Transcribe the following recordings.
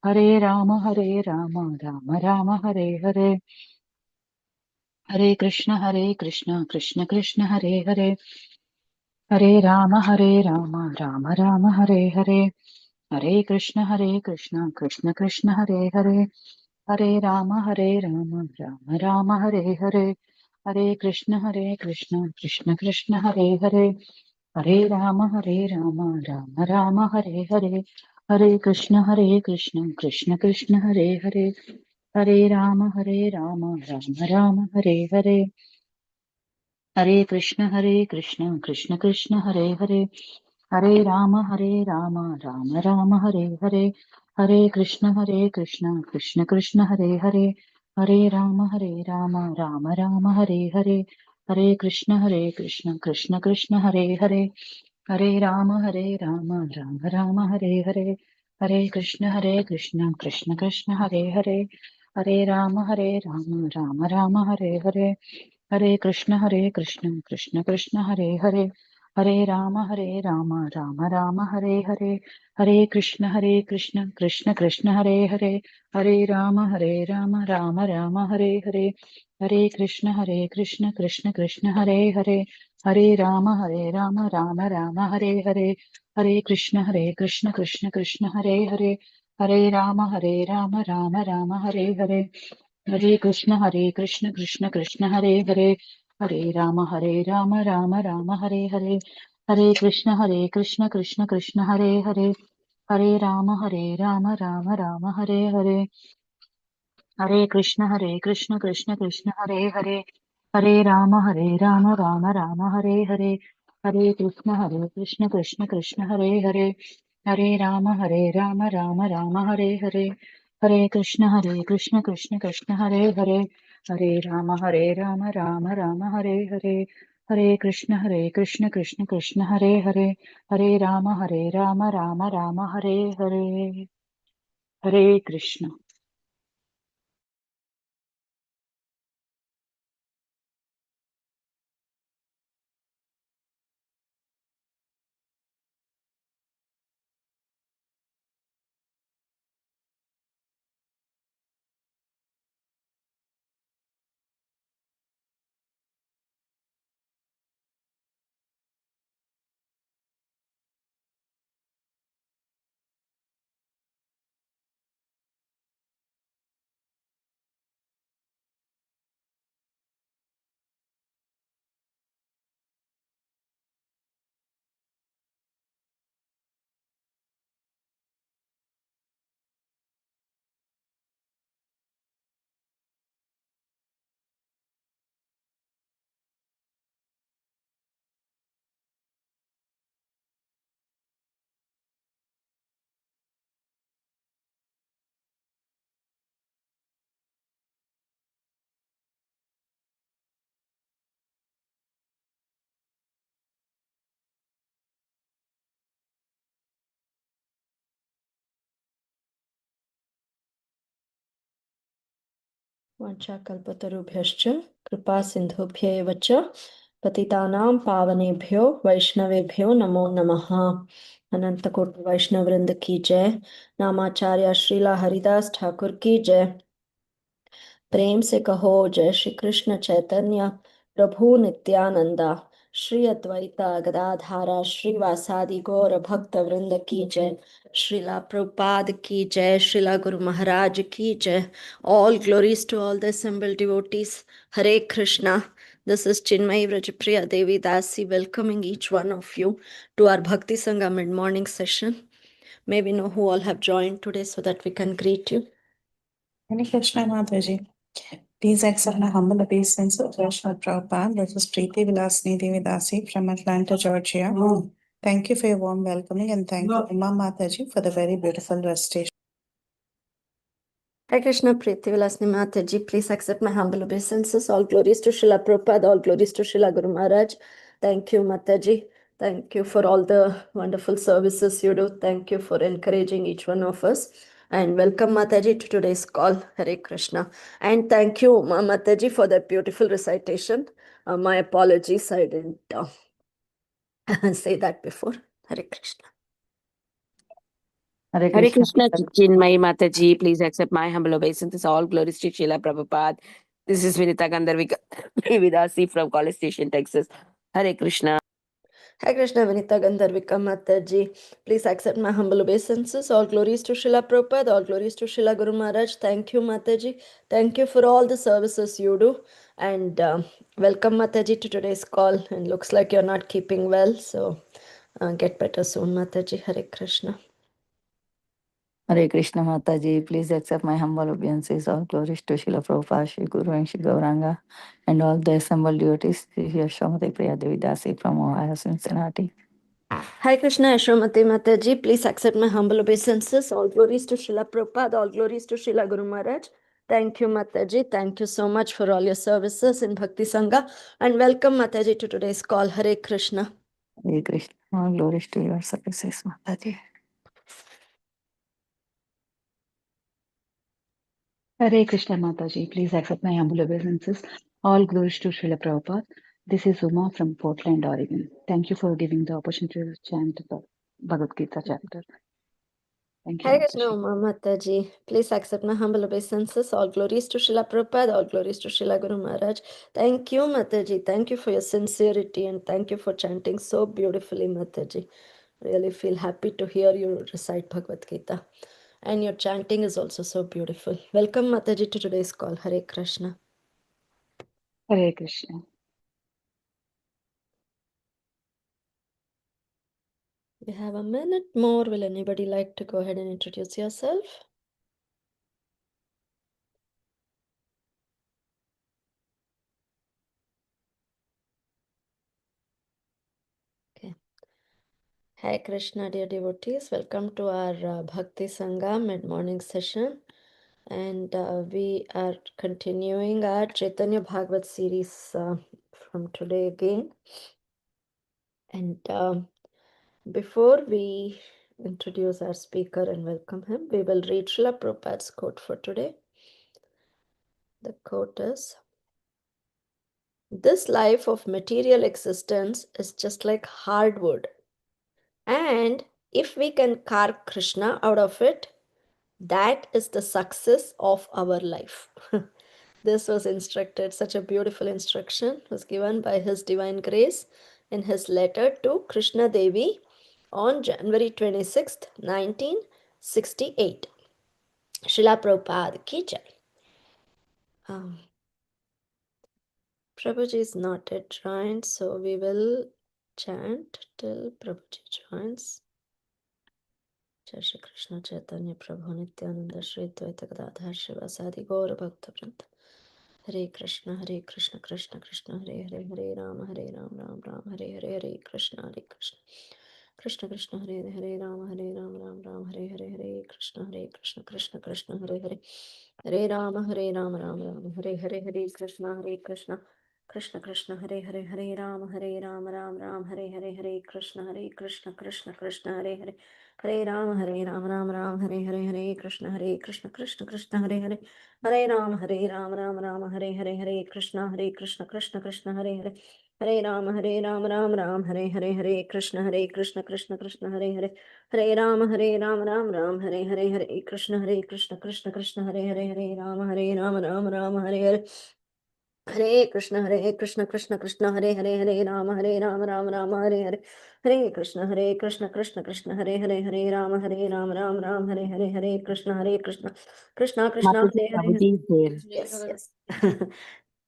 Hare Rama, Rama Rama, Hare Hare. Hare Krishna, Krishna Krishna, Hare Hare. Hare Rama, Rama Rama, Hare Hare. Hare Krishna, Krishna Krishna, Hare Hare. Hare Rama, Rama Rama, Hare Hare. Hare Krishna, Krishna Krishna, Hare Hare. Hare Rama, Rama Rama, Hare Hare. Hare Krishna, Krishna Krishna, Hare Hare. Hare Rama, Rama Rama, Hare Hare. Hare Krishna, Krishna Krishna, Hare Hare. Hare Rama, Rama Rama, Hare Hare. Hare Krishna, Krishna Krishna, Hare Hare. Hare Rama, Rama Rama, Hare Hare. Hare Krishna, Krishna Krishna, Hare Hare. Hare Rama, Rama Rama, Hare Hare. Hare Krishna, Krishna Krishna, Hare Hare. Hare Rama, Rama Rama, Hare Hare. Hare Krishna, Krishna Krishna, Hare Hare. Hare Rama, Rama Rama, Hare Hare. Hare Krishna, Krishna Krishna, Hare Hare. Hare Rama, Rama Rama, Hare Hare. Hare Krishna, Krishna Krishna, Hare Hare. Hare Rama, Rama Rama, Hare Hare. Hare Krishna, Krishna Krishna, Hare Hare. Hare Rama, Rama Rama, Hare Hare. Hare Krishna, Krishna Krishna, Hare Hare. Hare Rama, Rama Rama, Hare Hare. Hare Krishna, Krishna Krishna, Hare Hare. Hare Rama, Rama Rama, Hare Hare. Hare Krishna, Krishna Krishna, Hare Hare. Hare Rama, Rama Rama, Hare Hare. Hare Krishna, Krishna Hare Hare. Hare Rama, Rama Rama, Hare Hare. Hare Krishna, Krishna Hare Hare. Hare Rama, Rama Rama, Hare Hare. Hare Krishna, Krishna Hare Hare. Hare Rama, Rama Rama, Hare Hare. Hare Krishna. वाञ्छाकल्पतरुभ्यश्च कृपा सिन्धुभ्यैव च पतितानां पावनेभ्यो वैष्णवेभ्यो नमो नमः। अनंतकोटि वैष्णव वृंद की जय। नामाचार्य श्रीला हरिदास ठाकुर की जय। प्रेम से कहो जय श्री कृष्ण चैतन्य प्रभु नित्यानंदा श्री अद्वैता गदाधारा श्रीवासादि गौर भक्त वृंद की जय। श्रीला प्रभुपाद की जय। श्रीला गुरु महाराज की जय। All glories to all the assembled devotees. Hare Krishna. This is Chinmay Vrajapriya Devi Dasi welcoming each one of you to our Bhakti Sangha mid-morning session. May we know who all have joined today so that we can greet you. Hare Krishna, Mataji. Please accept my humble obeisance of Vaishnav Prabhupada. This is Preeti Vilasini Devi Dasi from Atlanta, Georgia. Thank you for your warm welcoming and thank you, Uma Mataji, for the very beautiful recitation. Hare Krishna, Preeti Vilasini Mataji. Please accept my humble obeisances. All glories to Srila Prabhupada, all glories to Srila Guru Maharaj. Thank you, Mataji. Thank you for all the wonderful services you do. Thank you for encouraging each one of us. And welcome, Mataji, to today's call. Hare Krishna. And thank you, Mataji, for that beautiful recitation. My apologies, I didn't say that before. Hare Krishna. Hare Hare Krishna. Krishna Chinmay Mataji, please accept my humble obeisance. All glories to Srila Prabhupada. This is Vinita Gandharvika Vidasi from College Station, Texas. Hare Krishna. Hare Krishna, Vinita Gandharvika Mataji. Please accept my humble obeisances. All glories to Srila Prabhupada, all glories to Srila Guru Maharaj. Thank you, Mataji. Thank you for all the services you do. And welcome, Mataji, to today's call. And looks like you're not keeping well, so get better soon, Mataji. Hare Krishna. Hare Krishna Mataji, please accept my humble obeisances. All glories to Srila Prabhupada, Shri Guru and Shri Gauranga, and all the assembled devotees. Shri Yasomati Priya Devi Dasi from Ohio, Cincinnati. Hare Krishna, Yashomati Mataji. Please accept my humble obeisances. All glories to Srila Prabhupada, all glories to Srila Guru Maharaj. Thank you, Mataji. Thank you so much for all your services in Bhakti Sangha. And welcome, Mataji, to today's call. Hare Krishna. Hare Krishna, all glories to your services, Mataji. Hare Krishna Mataji, please accept my humble obeisances. All glories to Srila Prabhupada. This is Uma from Portland, Oregon. Thank you for giving the opportunity to chant the Bhagavad Gita chapter. Thank you, Hare Krishna, Mataji. Uma Mataji. Please accept my humble obeisances. All glories to Srila Prabhupada, all glories to Srila Guru Maharaj. Thank you, Mataji. Thank you for your sincerity and thank you for chanting so beautifully, Mataji. Really feel happy to hear you recite Bhagavad Gita. And your chanting is also so beautiful. Welcome, Mataji, to today's call. Hare Krishna. Hare Krishna. We have a minute more. Will anybody like to go ahead and introduce yourself? Okay. Hare Krishna, dear devotees. Welcome to our Bhakti Sangha mid-morning session. And we are continuing our Chaitanya Bhagavat series from today again. And before we introduce our speaker and welcome him, we will read Srila Prabhupada's quote for today. The quote is, "This life of material existence is just like hardwood. And if we can carve Krishna out of it, that is the success of our life." This was instructed, such a beautiful instruction was given by His Divine Grace in his letter to Krishna Devi on January 26th, 1968. Srila Prabhupada ki jai. Prabhuji is not yet joined, so we will chant till Prabhuji joins. Jai Shri Krishna Chaitanya Prabhu Nityananda Shri Dvaita Gadadhar Shivasadi Gaura Bhakta Vranta. Hare Krishna Krishna Krishna Hare Hare Hare Rama Ram Ram Hare Hare Hare Krishna Krishna Krishna Hare Hare Rama Ram Ram Hare Hare Hare Krishna Krishna Krishna Hare Hare Hare Rama Ram Ram Hare Hare Hare Krishna Krishna Krishna Hare Hare Hare Rama Ram Ram Hare Hare Hare Krishna Krishna Krishna Hare Hare Hare Rama Ram Ram Hare Hare Hare Krishna Krishna Hare Hare Hare Ram Ram Hare Hare Hare Krishna Krishna Hare Hare Hare Ram Ram Hare Hare Hare Krishna Krishna Hare Hare Hare Ram Ram Hare Hare Hare Krishna Krishna Hare Hare Hare Ram Ram Hare Hare Hare Krishna Krishna Hare Hare Hare Ram Ram Hare Hare Hare Krishna Krishna Hare Hare Hare Ram Ram Hare Hare Hare Krishna Krishna Mataji, Hare Hare. Prabhuji is there. Yes.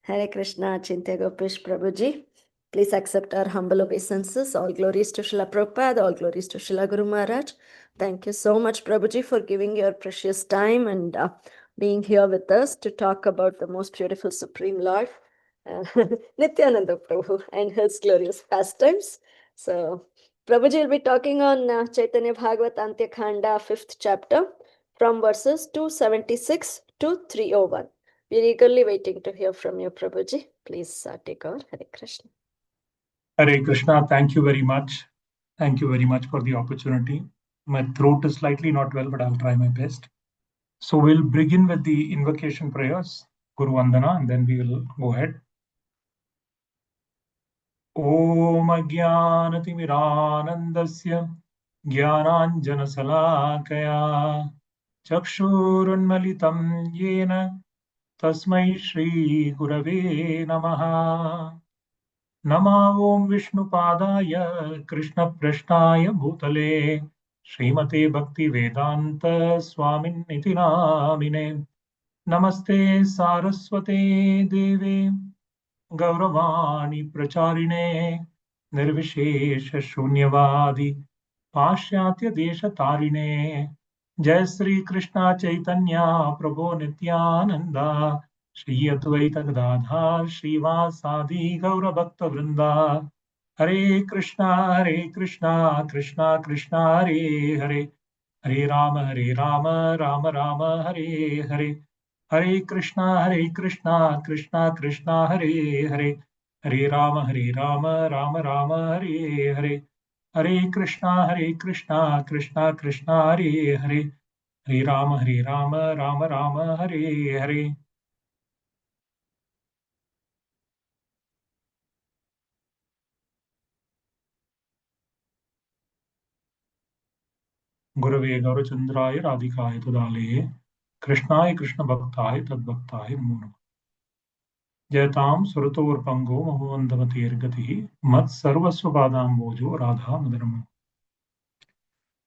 Hare Krishna, Acintya Gopesh Prabhuji. Please accept our humble obeisances. All glories to Srila Prabhupada, all glories to Srila Guru Maharaj. Thank you so much, Prabhuji, for giving your precious time and being here with us to talk about the most beautiful Supreme Lord, Nityananda Prabhu, and his glorious pastimes. So, Prabhuji will be talking on Chaitanya Bhagavat Antya Khanda, 5th chapter, from verses 276 to 301. We're eagerly waiting to hear from you, Prabhuji. Please take over. Hare Krishna. Hare Krishna, thank you very much. Thank you very much for the opportunity. My throat is slightly not well, but I'll try my best. So we'll begin with the invocation prayers, Guru Vandana, and then we will go ahead. Om Ajnanatimirānandasya ज्ञानाञ्जनशलाकया चक्षुरुन्मिलितं येन तस्मै श्रीगुरवे नमः। नमो ॐ विष्णुपादाय कृष्णप्रेष्ठाय भूतले श्रीमते भक्तिवेदान्त स्वामिन्निति नामिने। नमस्ते सारस्वते देवे गौरवाणी प्रचारिणे निर्विशेष शून्यवादी पाश्चात्य देश तारिणे। जय श्री कृष्ण चैतन्य प्रभो नित्यानंदा श्री अद्वैत गदाधर श्रीवासादि गौर भक्त वृंदा। हरे कृष्णा कृष्णा कृष्णा हरे हरे, हरे राम राम राम हरे हरे। हरे कृष्णा कृष्णा कृष्णा हरे हरे, हरे राम राम राम हरे हरे। हरे कृष्णा कृष्णा कृष्णा हरे हरे, हरे राम राम राम हरे हरे। गुरवे गौरचंद्राय राधिकाय तदालये कृष्णाय कृष्ण भक्ताय तद्भक्ताय नमो नमः। जयताम सुरतोर्पंगो महोन्धमतेर्गतिः मत्सर्वस्व पादाम्बोजो Radha मदनमो।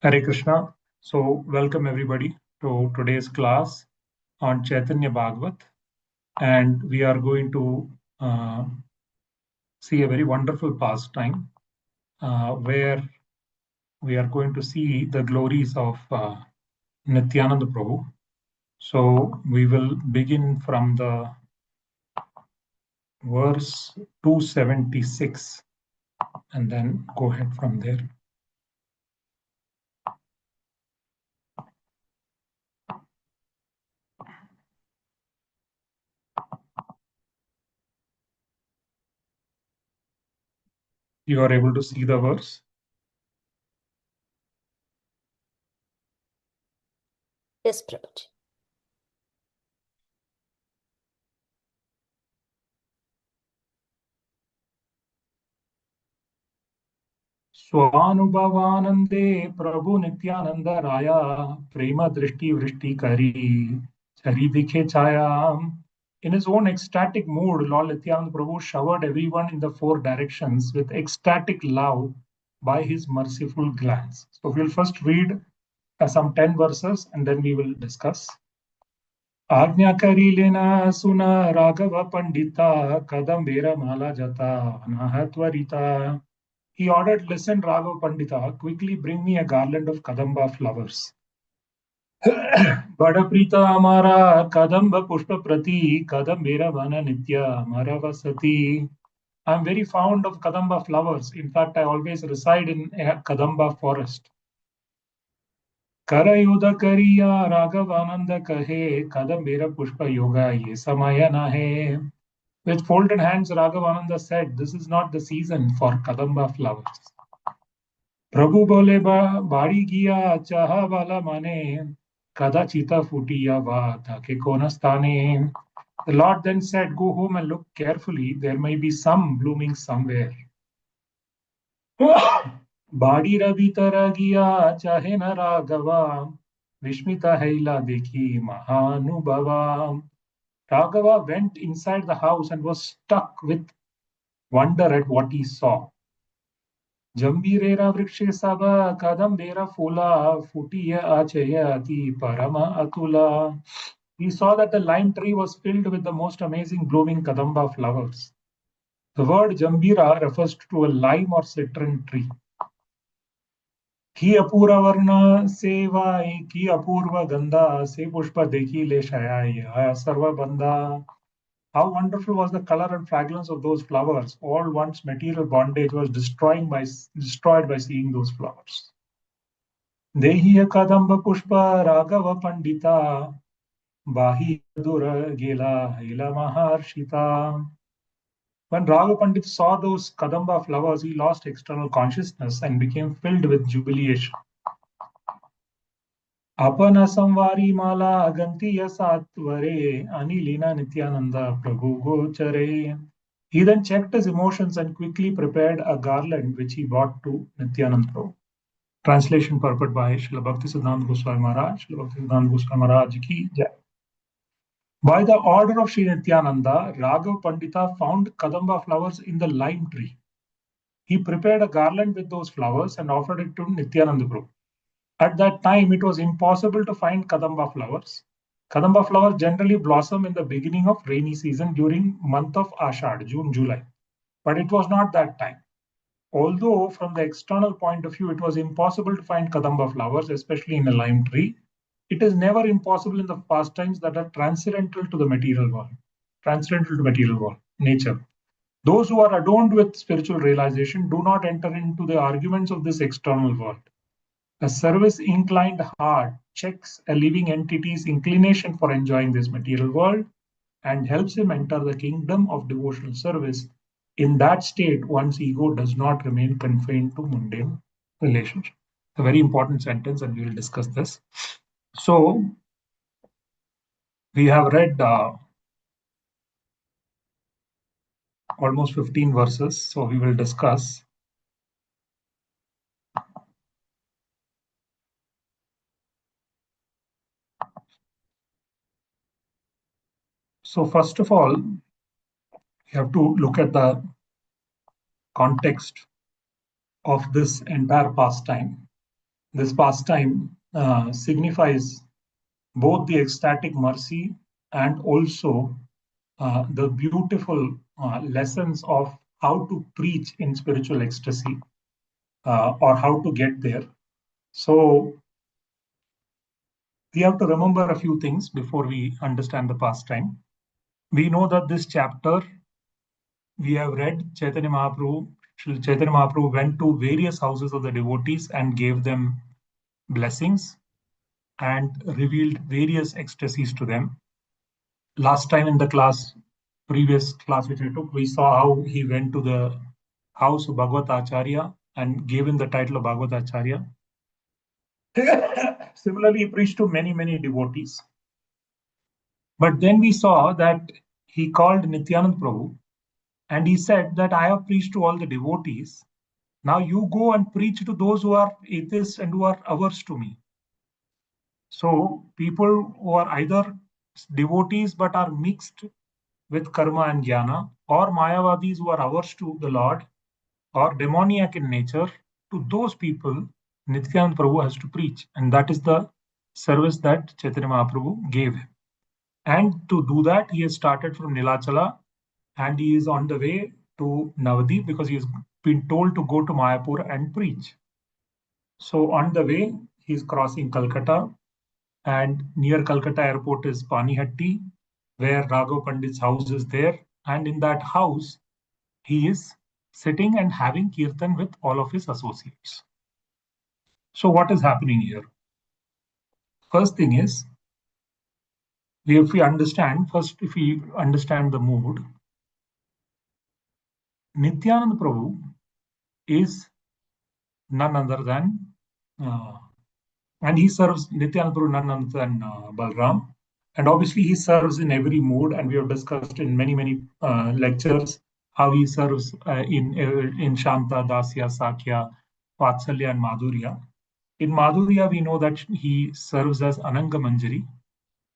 Hare Krishna. So welcome everybody to today's class on Chaitanya Bhagavat, and we are going to see a very wonderful pastime where we are going to see the glories of Nityananda Prabhu. So we will begin from the verse 276 and then go ahead from there. You are able to see the verse? Yes, Prabhuji. स्वानुभवानंदे प्रभु नित्यानंद राया प्रेम दृष्टि वृष्टि करी चरी दिखे छाया. In his own ecstatic mood, Lord Nityananda Prabhu showered everyone in the four directions with ecstatic love by his merciful glance. So we'll first read some 10 verses and then we will discuss. आज्ञा करी लेना सुना राघव पंडिता कदम बेरा माला जता अनाह त्वरिता. He ordered, listen, Raghav Pandita, quickly bring me a garland of Kadamba flowers. Bada Prita Amara Kadamba Pushpa Prati Kadambera Vana Nitya Maravasati. I'm very fond of Kadamba flowers. In fact, I always reside in a Kadamba forest. Karayuda Kariya Raghavananda Kahe Kadambera Pushpa Yoga Ye Samaya Nahe. With folded hands, Raghavananda said, this is not the season for Kadamba flowers. प्रभु बोले बाड़ी गिया चाहा वाला माने कदाचिता फूटिया वा ताके कोन स्थाने. The Lord then said, go home and look carefully, there may be some blooming somewhere. बाड़ी रवि तरा गिया चाहे न राघवा विस्मिता हैला देखी महानुभवा. Raghava went inside the house and was struck with wonder at what he saw. जंबीरेरा वृक्षे सब कदम्बेरा फूला फूटिय आचयति parama atula. He saw that the lime tree was filled with the most amazing blooming kadamba flowers. The word jambira refers to a lime or citron tree. Ki apura varna sevai ki apurva gandha se pushpa dekhi le shayai sarva bandha. How wonderful was the color and fragrance of those flowers. All one's material bondage was destroyed by seeing those flowers. Dehiya kadamba pushpa raghava pandita bahi dura gela hila maharshita. When Raghava Pandit saw those kadamba flowers, he lost external consciousness and became filled with jubilation. Apana samvari mala agantiya satvare anilina nityananda prabhu gochare. He then checked his emotions and quickly prepared a garland which he brought to Nityananda Prabhu. Translation purport by Srila Bhaktisiddhanta Goswami Maharaj. Srila Bhaktisiddhanta Goswami Maharaj ki jai. By the order of Sri Nityananda, Raghav Pandita found Kadamba flowers in the lime tree. He prepared a garland with those flowers and offered it to Nityananda Prabhu. At that time, it was impossible to find Kadamba flowers. Kadamba flowers generally blossom in the beginning of rainy season during month of Ashad, June, July. But it was not that time. Although from the external point of view, it was impossible to find Kadamba flowers, especially in a lime tree, it is never impossible in the pastimes that are transcendental to the material world, transcendental to material world, nature. Those who are adorned with spiritual realization do not enter into the arguments of this external world. A service-inclined heart checks a living entity's inclination for enjoying this material world and helps him enter the kingdom of devotional service. In that state, one's ego does not remain confined to mundane relationship. A very important sentence, and we will discuss this. So, we have read almost 15 verses, so we will discuss. So, first of all, you have to look at the context of this entire pastime. This pastime signifies both the ecstatic mercy and also the beautiful lessons of how to preach in spiritual ecstasy or how to get there. So we have to remember a few things before we understand the pastime. We know that this chapter we have read Chaitanya Mahaprabhu went to various houses of the devotees and gave them blessings and revealed various ecstasies to them. Last time in the previous class which I took, we saw how he went to the house of Bhagavata Acharya and gave him the title of Bhagavata Acharya. Similarly, he preached to many, many devotees. But then we saw that he called Nityananda Prabhu and he said that I have preached to all the devotees. Now you go and preach to those who are atheists and who are averse to me. So people who are either devotees but are mixed with karma and jnana, or Mayavadis who are averse to the Lord, or demoniac in nature, to those people, Nityananda Prabhu has to preach. And that is the service that Chaitanya Mahaprabhu gave him. And to do that, he has started from Nilachala and he is on the way to Navadip because he has been told to go to Mayapur and preach. So on the way, he is crossing Calcutta, and near Calcutta airport is Panihatti, where Raghav Pandit's house is there. And in that house, he is sitting and having kirtan with all of his associates. So what is happening here? First thing is, if we understand the mood, Nityananda Prabhu is none other than, and he serves Nityananda Prabhu none other than Balram. And obviously he serves in every mood, and we have discussed in many, many lectures how he serves in Shanta, Dasya, Sakya, Vatsalya, and Madhurya. In Madhurya, we know that he serves as Ananga Manjari,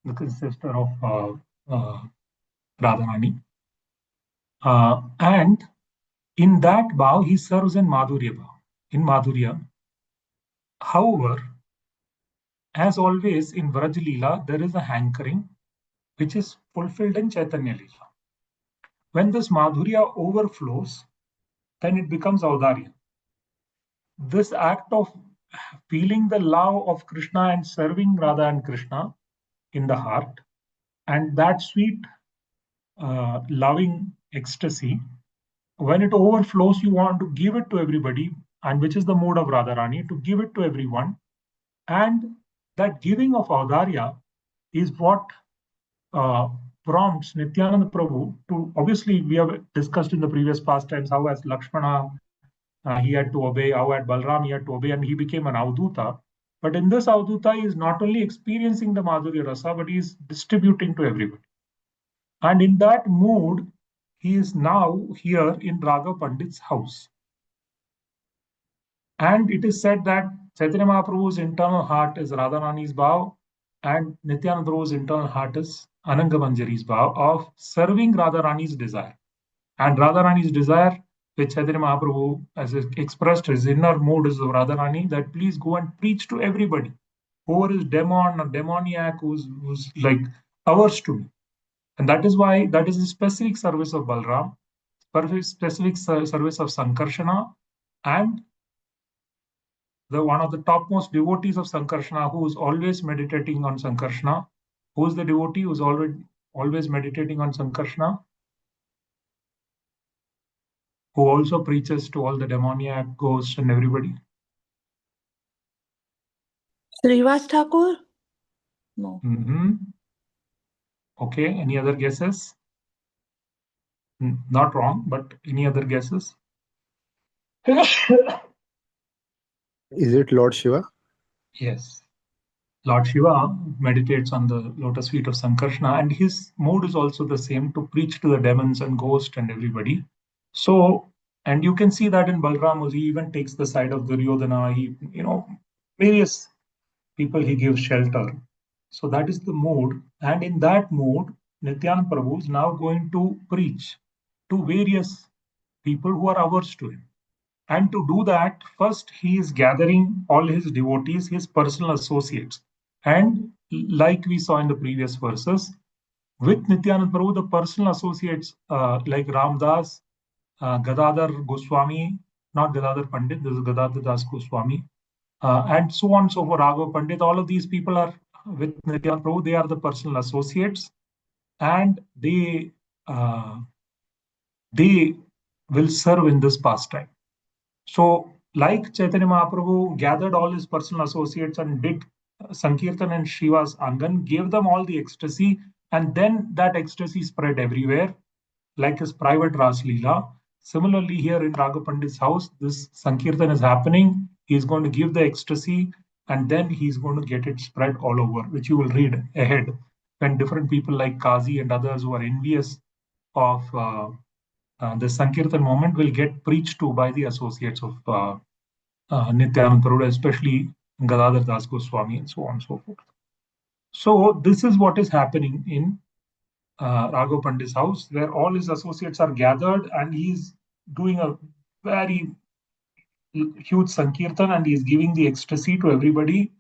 the sister of Radharani. And in that bhav, he serves in Madhurya bhav. In Madhurya, however, as always in Vraj Leela, there is a hankering which is fulfilled in Chaitanya Leela. When this Madhurya overflows, then it becomes Audarya. This act of feeling the love of Krishna and serving Radha and Krishna in the heart, and that sweet loving ecstasy, when it overflows, you want to give it to everybody, and which is the mood of Radharani, to give it to everyone. And that giving of Audarya is what prompts Nityananda Prabhu to, obviously, we have discussed in the previous pastimes how as Lakshmana he had to obey, how at Balram he had to obey, and he became an Avduta. But in this Avduta, he is not only experiencing the Madhurya Rasa, but he is distributing to everybody. And in that mood, he is now here in Raghav Pandit's house. And it is said that Chaitanya Mahaprabhu's internal heart is Radharani's bhav, and Nityananda Prabhu's internal heart is Ananga Manjari's bhav of serving Radharani's desire. And Radharani's desire, which Chaitanya Mahaprabhu has expressed his inner mood is of Radharani, that please go and preach to everybody. Whoever is demon or demoniac, who's like ours to me. And that is why that is the specific service of Balram, specific service of Sankarshana, and the one of the topmost devotees of Sankarshana, who is always meditating on Sankarshana. Who is the devotee who is always meditating on Sankarshana? Who also preaches to all the demoniac ghosts and everybody? Srivas Thakur? No. Okay, any other guesses? Not wrong, but any other guesses? Is it Lord Shiva? Yes. Lord Shiva meditates on the lotus feet of Sankarshana, and his mood is also the same, to preach to the demons and ghosts and everybody. So, and you can see that in Balram, he even takes the side of Duryodhana. He, various people he gives shelter. So that is the mood. And in that mood, Nityananda Prabhu is now going to preach to various people who are averse to him. And to do that, first he is gathering all his devotees, his personal associates. And like we saw in the previous verses, with Nityananda Prabhu, the personal associates like Ramdas, Gadadhar Goswami, not Gadadhar Pandit, this is Gadadhar Das Goswami, and so on and so forth, Raghav Pandit, all of these people are with Nityananda Prabhu, they are the personal associates, and they will serve in this pastime. So, like Chaitanya Mahaprabhu gathered all his personal associates and did Sankirtan and Shiva's Angan, gave them all the ecstasy, and then that ecstasy spread everywhere, like his private Ras Leela. Similarly, here in Raghav Pandit's house, this Sankirtan is happening. He's going to give the ecstasy, and then he's going to get it spread all over, which you will read ahead when different people like Kazi and others who are envious of the Sankirtan moment will get preached to by the associates of Nityananda Prabhu, especially Gadadhar Das Goswami and so on and so forth. So this is what is happening in Raghav Pandit's house, where all his associates are gathered and he's doing a very huge Sankirtan and he's giving the ecstasy to everybody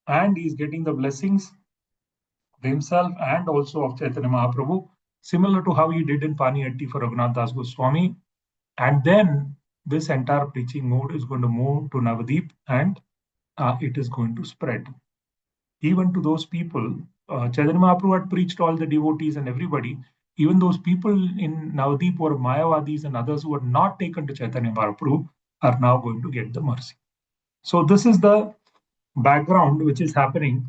and he's getting the blessings of himself and also of Chaitanya Mahaprabhu, similar to how he did in Paniyatti for Raghunath Das Goswami. And then this entire preaching mode is going to move to Navadip and it is going to spread. Even to those people, Chaitanya Mahaprabhu had preached all the devotees and everybody. Even those people in Navadip who are Mayavadis and others who are not taken to Chaitanya Mahaprabhu are now going to get the mercy. So this is the background which is happening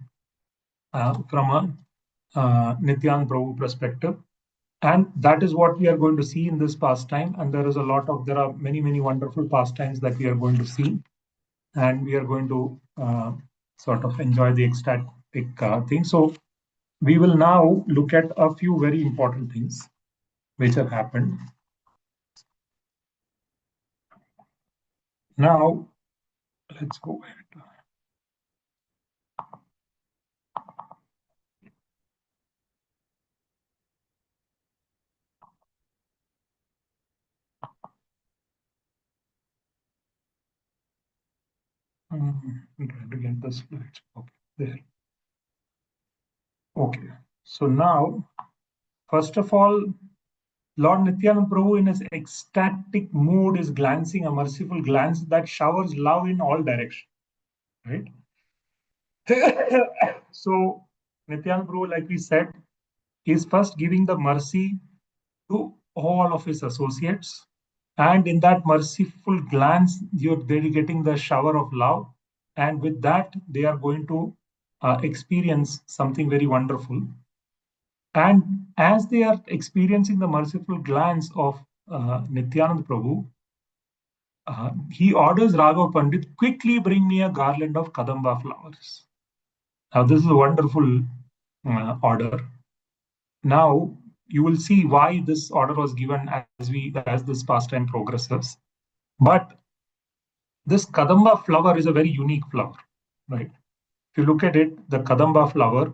from a Nityananda Prabhu perspective. And that is what we are going to see in this pastime. And there are many, many wonderful pastimes that we are going to see. And we are going to sort of enjoy the ecstatic thing. So we will now look at a few very important things which have happened. Now, let's go ahead. I'm trying to get the slides. Okay, there. Okay, so now, first of all, Lord Nityananda Prabhu in his ecstatic mood is glancing a merciful glance that showers love in all directions. Right? So Nityananda Prabhu, like we said, is first giving the mercy to all of his associates. And in that merciful glance, they're getting the shower of love. And with that, they are going to experience something very wonderful. And as they are experiencing the merciful glance of Nityananda Prabhu, he orders Raghav Pandit, quickly bring me a garland of Kadamba flowers. Now, this is a wonderful order. Now, you will see why this order was given as this pastime progresses. But This Kadamba flower is a very unique flower, right? If you look at it, the Kadamba flower,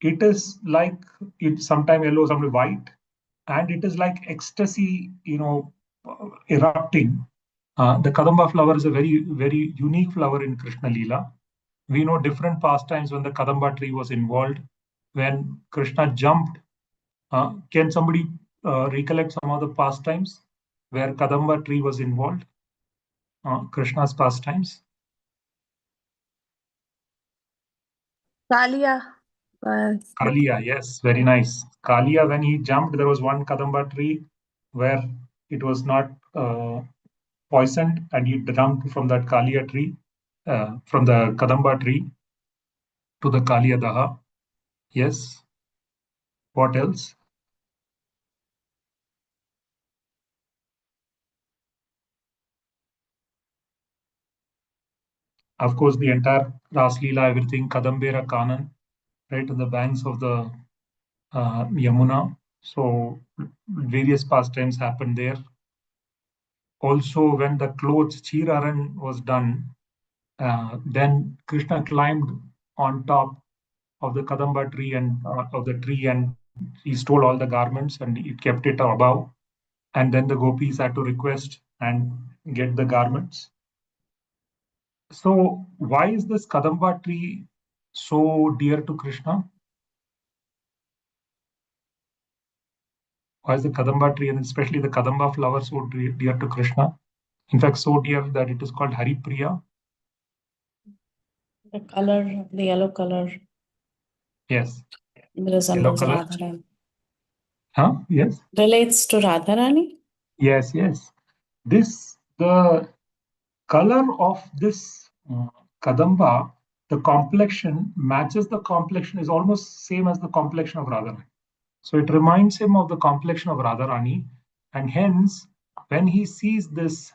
it is like, it's sometimes yellow, sometimes white, and it is like ecstasy, erupting. The Kadamba flower is a very, very unique flower in Krishna Leela. We know different pastimes when the Kadamba tree was involved, when Krishna jumped. Can somebody recollect some of the pastimes where Kadamba tree was involved? Krishna's pastimes? Kalia. Kalia, yes, very nice. Kalia, when he jumped, there was one Kadamba tree where it was not poisoned, and he jumped from that Kalia tree, from the Kadamba tree to the Kalia Daha. Yes. What else? Of course, the entire Ras Leela, everything, Kadambera Kanan, right on the banks of the Yamuna. So various pastimes happened there. Also, when the clothes Chiraran was done, then Krishna climbed on top of the Kadamba tree and he stole all the garments and he kept it above. And then the gopis had to request and get the garments. So why is this Kadamba tree so dear to Krishna? Why is the Kadamba tree and especially the Kadamba flower so dear to Krishna? In fact, so dear that it is called Hari Priya. The color, the yellow color, Yes. resembles color. Radharani. Huh? Yes. Relates to Radharani? Yes, yes. The color of this Kadamba, the complexion matches the complexion, is almost same as the complexion of Radharani. So it reminds him of the complexion of Radharani, and hence when he sees this,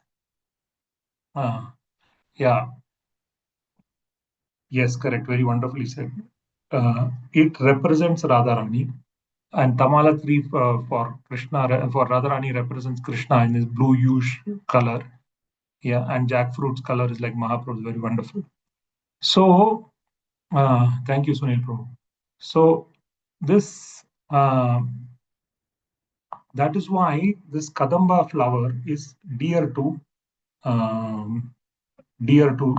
yeah, yes, correct, very wonderfully said. It represents Radharani, and Tamala tree for Krishna, for Radharani represents Krishna in this blue huge color. Yeah, and jackfruit's color is like Mahaprabhu's, very wonderful. So, thank you, Sunil Prabhu. So, this that is why this Kadamba flower is dear to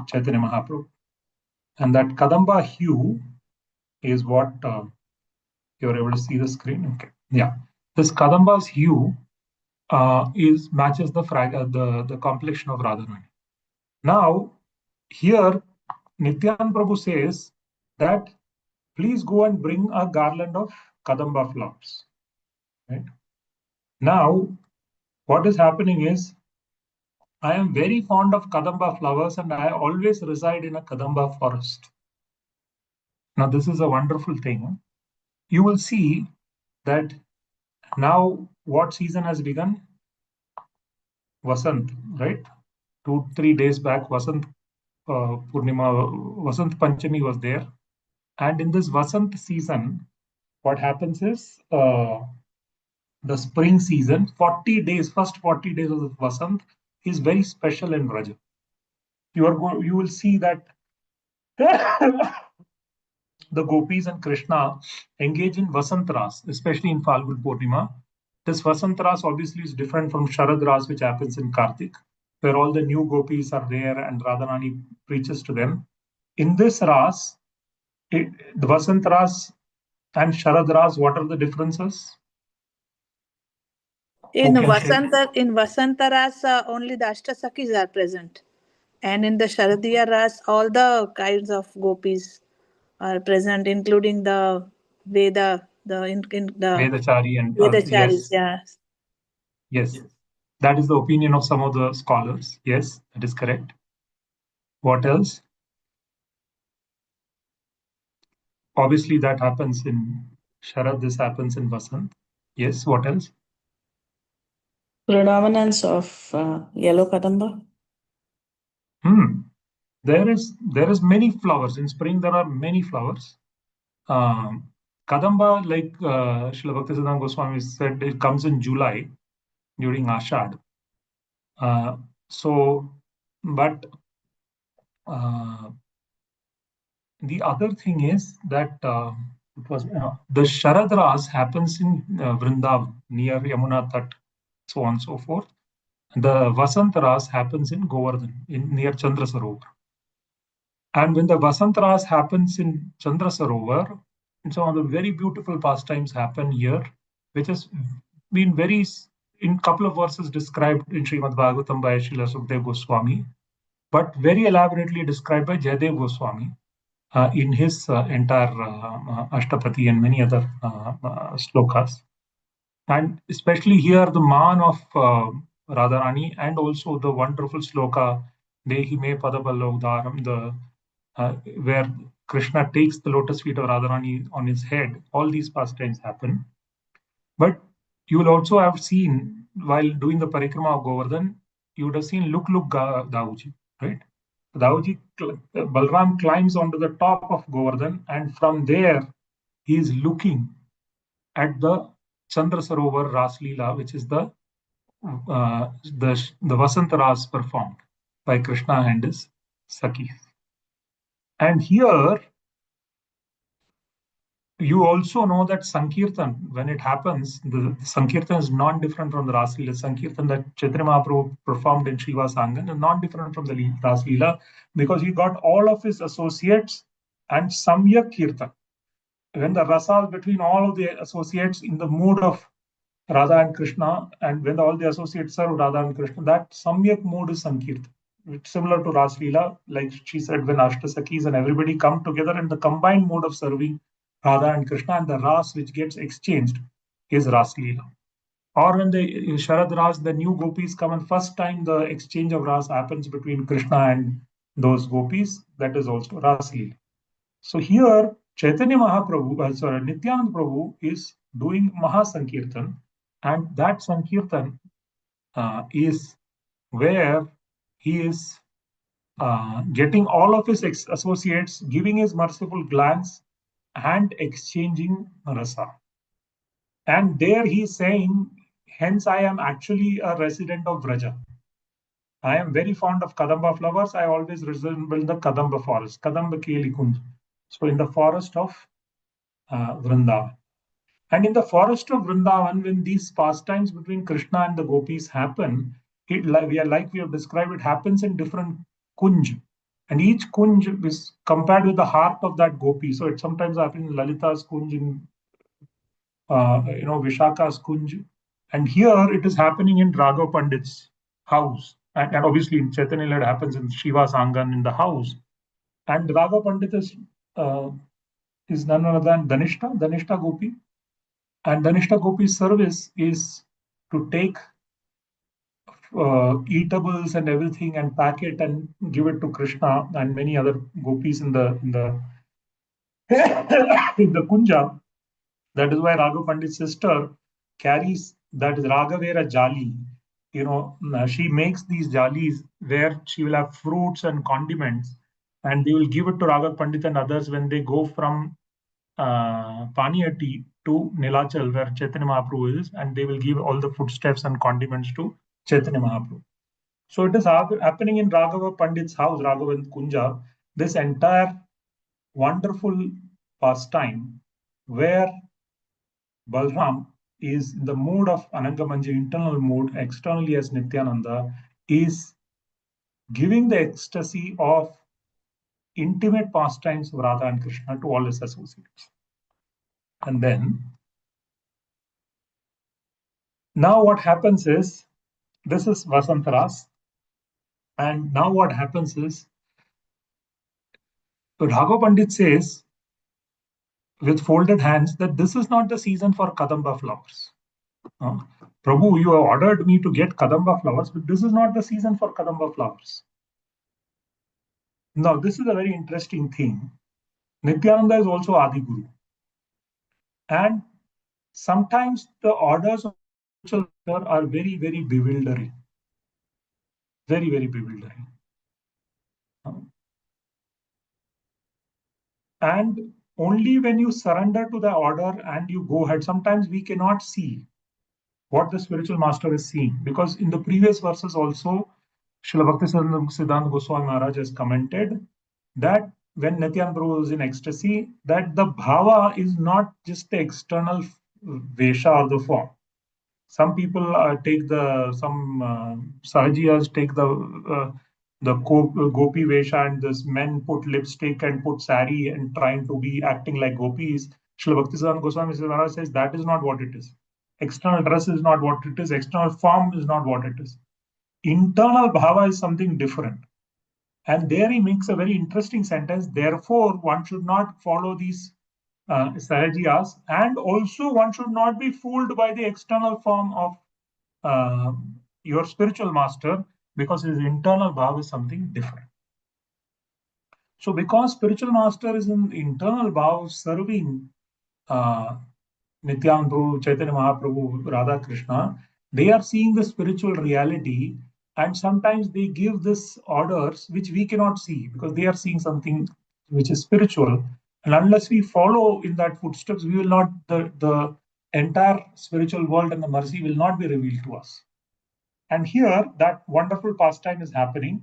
Chaitanya Mahaprabhu, and that Kadamba hue is what you're able to see the screen. Okay, yeah, this Kadamba's hue is matches the complexion of Radharani. Now, here Nityan Prabhu says that please go and bring a garland of Kadamba flowers. Right? Now, what is happening is I am very fond of Kadamba flowers and I always reside in a Kadamba forest. Now, this is a wonderful thing. You will see that now what season has begun? Vasant, right? 2-3 days back, Vasant Purnima, Vasant Panchami was there. And in this Vasant season, what happens is the spring season, 40 days, first 40 days of the Vasant is very special in Vraja. You will see that the gopis and Krishna engage in Vasant Ras, especially in Falgun Purnima. This Vasant Ras obviously is different from Sharad Ras, which happens in Kartik, where all the new gopis are there and Radharani preaches to them. In this Ras, the Vasant Ras and Sharad Ras, what are the differences? In Vasanta Ras, only the Ashtasakis are present. And in the Sharadiya Ras, all the kinds of gopis are present, including the Veda, the Vedachari and Vedacharis. yes. Yes, that is the opinion of some of the scholars. Yes, that is correct. What else? Obviously, that happens in Sharad, this happens in Vasant. Yes, what else? Predominance of yellow Kadamba? There is many flowers. In spring, there are many flowers. Kadamba, like Srila Bhaktisiddhanta Goswami said, it comes in July during Ashad. But the other thing is that the Sharad Ras happens in Vrindavan near Yamuna Tat, so on and so forth. The Vasant Ras happens in Govardhan, near Chandra Sarovar. And when the Vasant Ras happens in Chandra Sarovar, some of the very beautiful pastimes happen here, which has been in couple of verses described in Srimad Bhagavatam by Srila Sukdev Goswami, but very elaborately described by Jayadev Goswami in his entire Ashtapati and many other slokas. And especially here, the man of Radharani and also the wonderful sloka, Dehi me Padapallovdaram, where Krishna takes the lotus feet of Radharani on his head. All these pastimes happen. But you will also have seen, while doing the parikrama of Govardhan, you would have seen Look Dauji, right? Dauji, Balram climbs onto the top of Govardhan, and from there he is looking at the Chandra Sarovar Ras Leela, which is the Vasant Ras performed by Krishna and his Sakhis. And here, you also know that Sankirtan, when it happens, the Sankirtan is non-different from the Ras Leela. Sankirtan that Chaitanya Mahaprabhu performed in Shiva Sangan is non-different from the Ras Leela because he got all of his associates and Samyak Kirtan. When the rasas between all of the associates in the mood of Radha and Krishna, and when all the associates serve Radha and Krishna, that Samyak mood is Sankirtan. It's similar to Ras Leela, like she said, when Ashtasakis and everybody come together in the combined mode of serving Radha and Krishna, and the Ras which gets exchanged is Ras Leela. Or when the Sharad Ras, the new gopis come, and first time the exchange of Ras happens between Krishna and those gopis, that is also Ras Leela. So here, Chaitanya Mahaprabhu, Nityananda Prabhu is doing Mahasankirtan, and that Sankirtan is where he is getting all of his associates, giving his merciful glance and exchanging rasa. And there he is saying, hence I am actually a resident of Vraja. I am very fond of Kadamba flowers. I always resemble the Kadamba forest, Kadamba Keli Kunj. So in the forest of Vrindavan. And in the forest of Vrindavan, when these pastimes between Krishna and the gopis happen, like we have described, it happens in different kunj. And each kunj is compared with the heart of that gopi. So it sometimes happens in Lalita's kunj, in Vishaka's kunj. And here it is happening in Raghav Pandit's house. And obviously in Chaitanya it happens in Shiva Sangan in the house. And Raghav Pandit is none other than Danishta Gopi. And Danishta Gopi's service is to take eatables and everything and pack it and give it to Krishna and many other gopis in the in the kunja. That is why Raghav Pandit's sister carries that is Raghavera Jali. She makes these jalis where she will have fruits and condiments, and they will give it to Raghav Pandit and others when they go from Paniyati to Nilachal, where Chaitanya Mahaprabhu is, and they will give all the foodstuffs and condiments to Chaitanya Mahaprabhu. So it is happening in Raghava Pandit's house, Raghava Kunja, this entire wonderful pastime where Balram is in the mood of Anangamanji, internal mood, externally as Nityananda, is giving the ecstasy of intimate pastimes of Radha and Krishna to all his associates. And then, now what happens is, this is Vasantaras, and now what happens is, Raghav Pandit says, with folded hands, that this is not the season for Kadamba flowers. Prabhu, you have ordered me to get Kadamba flowers, but this is not the season for Kadamba flowers. Now, this is a very interesting thing. Nityananda is also Adi Guru. And sometimes the orders of are very, very bewildering. Very, very bewildering. And only when you surrender to the order and you go ahead, sometimes we cannot see what the spiritual master is seeing. Because in the previous verses also, Srila Bhaktisiddhanta Goswami Maharaj has commented that when Nityananda Prabhu is in ecstasy, that the bhava is not just the external vesha or the form. Some people take Sahajiyas take the gopi vesha, and this men put lipstick and put sari and trying to be acting like gopis. Srila Bhaktisiddhanta Goswami Maharaj says that is not what it is. External dress is not what it is. External form is not what it is. Internal bhava is something different. And there he makes a very interesting sentence. Therefore, one should not follow these Sahajiyas, and also one should not be fooled by the external form of your spiritual master, because his internal bhava is something different. So, because spiritual master is in internal bhava of serving Nityananda Prabhu, Chaitanya Mahaprabhu, Radha Krishna, they are seeing the spiritual reality, and sometimes they give this orders which we cannot see because they are seeing something which is spiritual. And unless we follow in that footsteps, we will not, the entire spiritual world and the mercy will not be revealed to us. And here, that wonderful pastime is happening.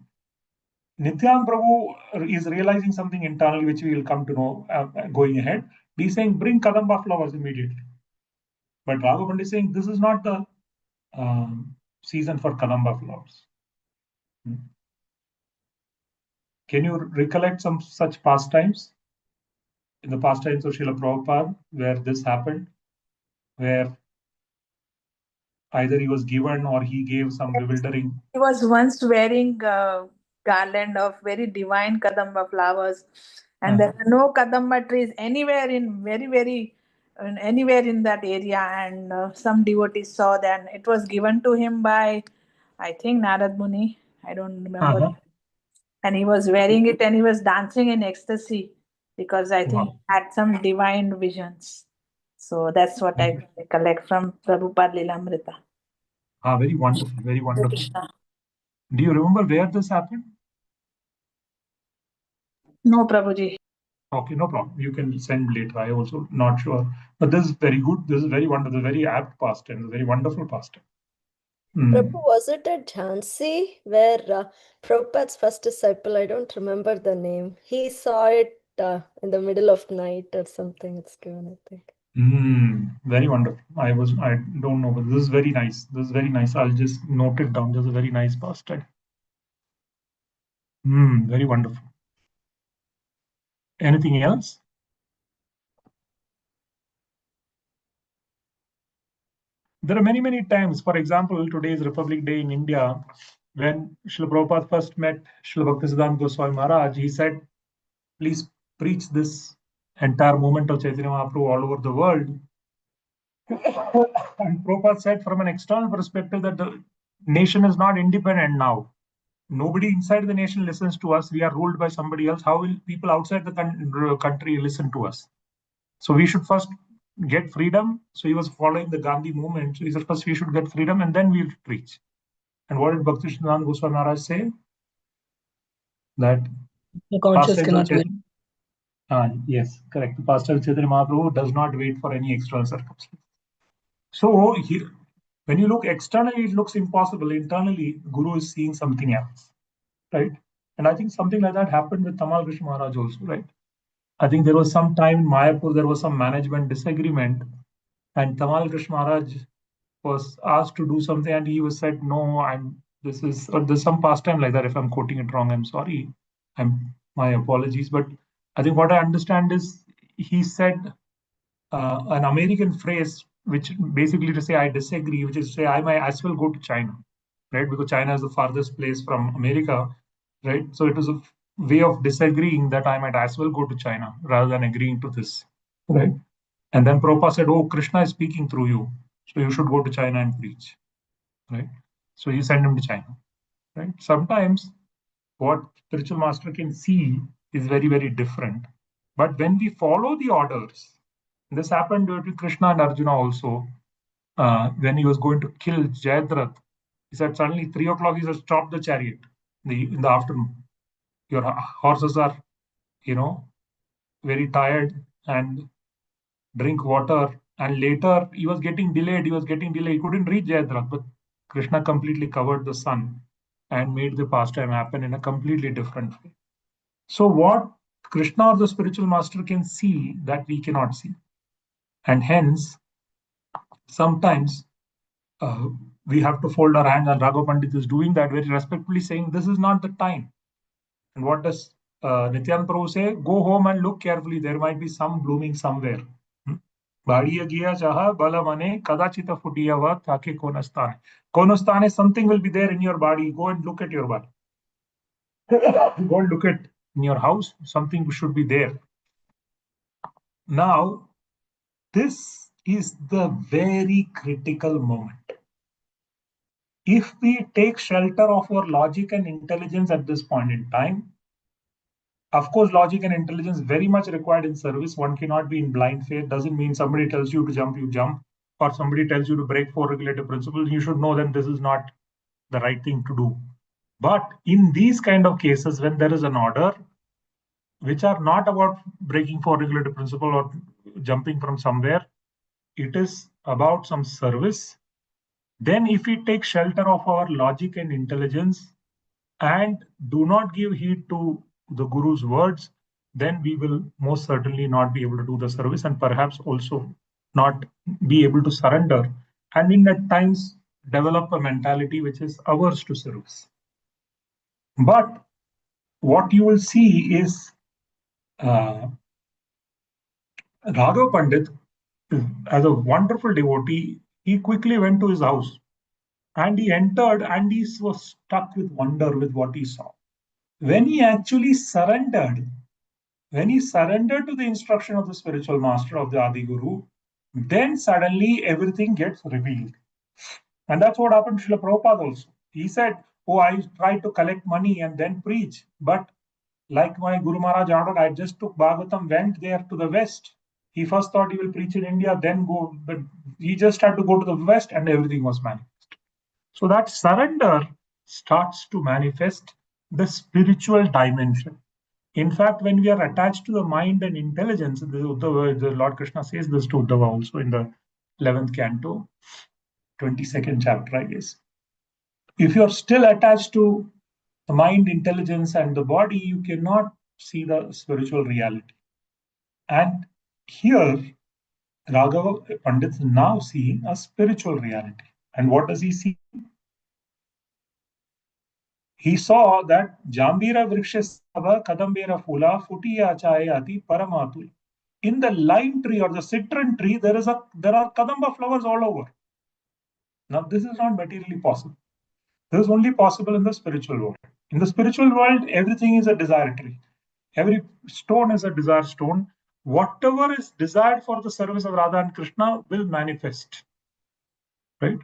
Nityananda Prabhu is realizing something internally, which we will come to know going ahead. He's saying, bring Kadamba flowers immediately. But Raghavan is saying, this is not the season for Kadamba flowers. Can you recollect some such pastimes in the pastimes of Srila Prabhupada where this happened? Where either he was given or he gave some bewildering. He was once wearing a garland of very divine kadamba flowers, and there are no kadamba trees anywhere in anywhere in that area. And some devotees saw that it was given to him by, I think, Narad Muni. I don't remember. And he was wearing it and he was dancing in ecstasy because I think he had some divine visions. So that's what I collect from Prabhupada Lilamrita. Very wonderful, very wonderful. Krishna. Do you remember where this happened? No, Prabhuji. Okay, no problem. You can send later. I also not sure. But this is very good. This is very wonderful, very apt pastime, very wonderful pastime. Prabhu, was it at Jhansi where Prabhupada's first disciple, I don't remember the name, he saw it in the middle of night or something, it's given, I think. Very wonderful. I don't know, but this is very nice. This is very nice. I'll just note it down. This is a very nice pastime. Very wonderful. Anything else? There are many, many times. For example, today is Republic Day in India. When Srila Prabhupada first met Srila Bhaktisiddhanta Goswami Maharaj, he said, please preach this entire movement of Chaitanya Mahaprabhu all over the world. And Prabhupada said, from an external perspective, that the nation is not independent now. Nobody inside the nation listens to us. We are ruled by somebody else. How will people outside the country listen to us? So we should first get freedom. So he was following the Gandhi movement. So he said, first we should get freedom and then we'll preach. And what did Bhaktisiddhanta Goswami Maharaj say? That The conscious cannot wait. Yes, correct. The pastor Chaitanya Mahaprabhu does not wait for any external circumstance. So here, when you look externally, it looks impossible. Internally, Guru is seeing something else, right? And I think something like that happened with Tamal Krishna Maharaj also, right? I think there was some time in Mayapur, there was some management disagreement, and Tamal Krishna Maharaj was asked to do something, and he was said, "No, there's some pastime like that. If I'm quoting it wrong, I'm sorry. My apologies." But I think what I understand is he said an American phrase, which basically to say I disagree, which is to say I might as well go to China, right? Because China is the farthest place from America, right? So it was a way of disagreeing that I might as well go to China rather than agreeing to this, right? And then Prabhupada said, "Oh, Krishna is speaking through you, so you should go to China and preach," right? So he sent him to China, right? Sometimes what spiritual master can see is very, very different. But when we follow the orders, this happened to Krishna and Arjuna also. When he was going to kill Jayadratha, he said suddenly 3 o'clock, he said, stop the chariot in the afternoon. Your horses are, very tired, and drink water. And later he was getting delayed. He couldn't reach Jayadratha, but Krishna completely covered the sun. and made the pastime happen in a completely different way. So what Krishna or the spiritual master can see that we cannot see. And hence, sometimes we have to fold our hands, and Raghav Pandit is doing that very respectfully, saying this is not the time. And what does Nityan Prabhu say? Go home and look carefully. There might be some blooming somewhere. Badiya giya jaha bala mane kadachita futiya thake konastane. Konastane, something will be there in your body. Go and look at your body. Go and look at in your house. Something should be there. Now, this is the very critical moment. If we take shelter of our logic and intelligence at this point in time, of course, logic and intelligence very much required in service. One cannot be in blind faith. Doesn't mean somebody tells you to jump, you jump, or somebody tells you to break 4 regulative principles. You should know that this is not the right thing to do. But in these kind of cases, when there is an order, which are not about breaking 4 regulative principle or jumping from somewhere, it is about some service. Then if we take shelter of our logic and intelligence and do not give heed to the Guru's words, then we will most certainly not be able to do the service and perhaps also not be able to surrender. And in at times develop a mentality which is averse to service. But what you will see is Raghav Pandit, as a wonderful devotee, he quickly went to his house and he entered and he was struck with wonder with what he saw. When he actually surrendered, to the instruction of the spiritual master of the Adi Guru, then suddenly everything gets revealed. And that's what happened to Srila Prabhupada also. He said, oh, I tried to collect money and then preach. But like my Guru Maharaj ordered, I just took Bhagavatam, went there to the west. He first thought he will preach in India, then go, but he just had to go to the west and everything was manifest. So that surrender starts to manifest the spiritual dimension. In fact, when we are attached to the mind and intelligence, the Lord Krishna says this to Uddhava also in the 11th canto, 22nd chapter, I guess. If you are still attached to the mind, intelligence, and the body, you cannot see the spiritual reality. And here, Raghava Pandit is now seeing a spiritual reality. And what does he see? He saw that Jambira Vrikshasava Kadambira Fula Futiya Chayati Paramatul. In the lime tree or the citron tree, there are Kadamba flowers all over. Now, this is not materially possible. This is only possible in the spiritual world. In the spiritual world, everything is a desire tree. Every stone is a desire stone. Whatever is desired for the service of Radha and Krishna will manifest. Right?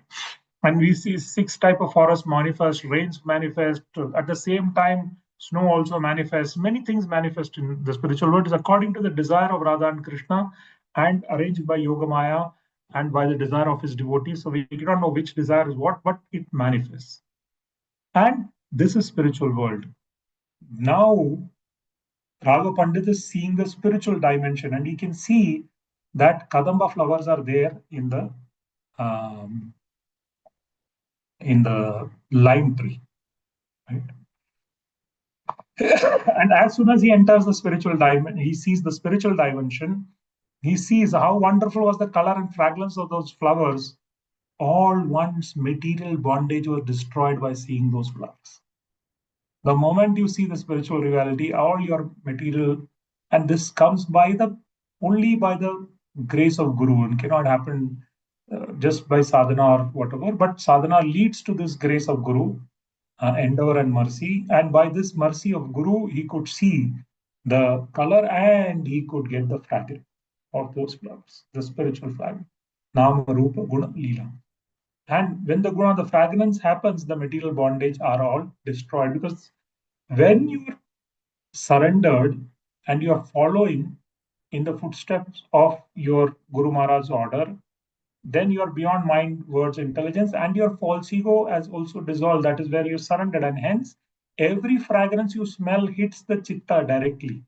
And we see 6 types of forests manifest, rains manifest. At the same time, snow also manifests. Many things manifest in the spiritual world is according to the desire of Radha and Krishna and arranged by Yogamaya and by the desire of his devotees. So we don't know which desire is what, but it manifests. And this is spiritual world. Now, Raghav Pandit is seeing the spiritual dimension and he can see that Kadamba flowers are there in the lime tree. Right? And as soon as he enters the spiritual dimension, he sees the spiritual dimension. He sees how wonderful was the color and fragrance of those flowers. All one's material bondage was destroyed by seeing those flowers. The moment you see the spiritual reality, all your material, and this comes only by the grace of Guru, and cannot happen just by sadhana or whatever. But sadhana leads to this grace of Guru. Endeavor and mercy, and by this mercy of Guru, he could see the color and he could get the fragrance of those flowers, the spiritual fragrance. Nama, Rupa, Guna, Leela. And when the fragrance happens, the material bondage are all destroyed, because when you're surrendered and you're following in the footsteps of your Guru Maharaj's order, then you're beyond mind, words, intelligence, and your false ego has also dissolved. That is where you surrendered, and hence every fragrance you smell hits the chitta directly,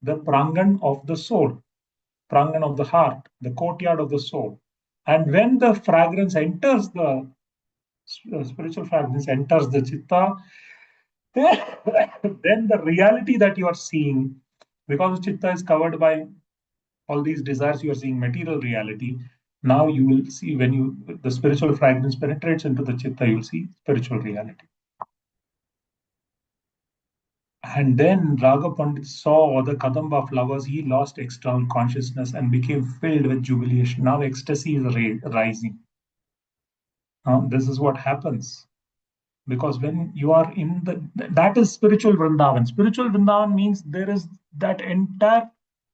the prangan of the soul, prangan of the heart, the courtyard of the soul. And when the fragrance enters the spiritual fragrance enters the chitta, then the reality that you are seeing, because chitta is covered by all these desires, you are seeing material reality. Now you will see, when the spiritual fragrance penetrates into the chitta, you will see spiritual reality. And then Raghav Pandit saw the Kadamba flowers, he lost external consciousness and became filled with jubilation. Now ecstasy is rising. This is what happens. Because when you are in that is spiritual Vrindavan. Spiritual Vrindavan means there is that entire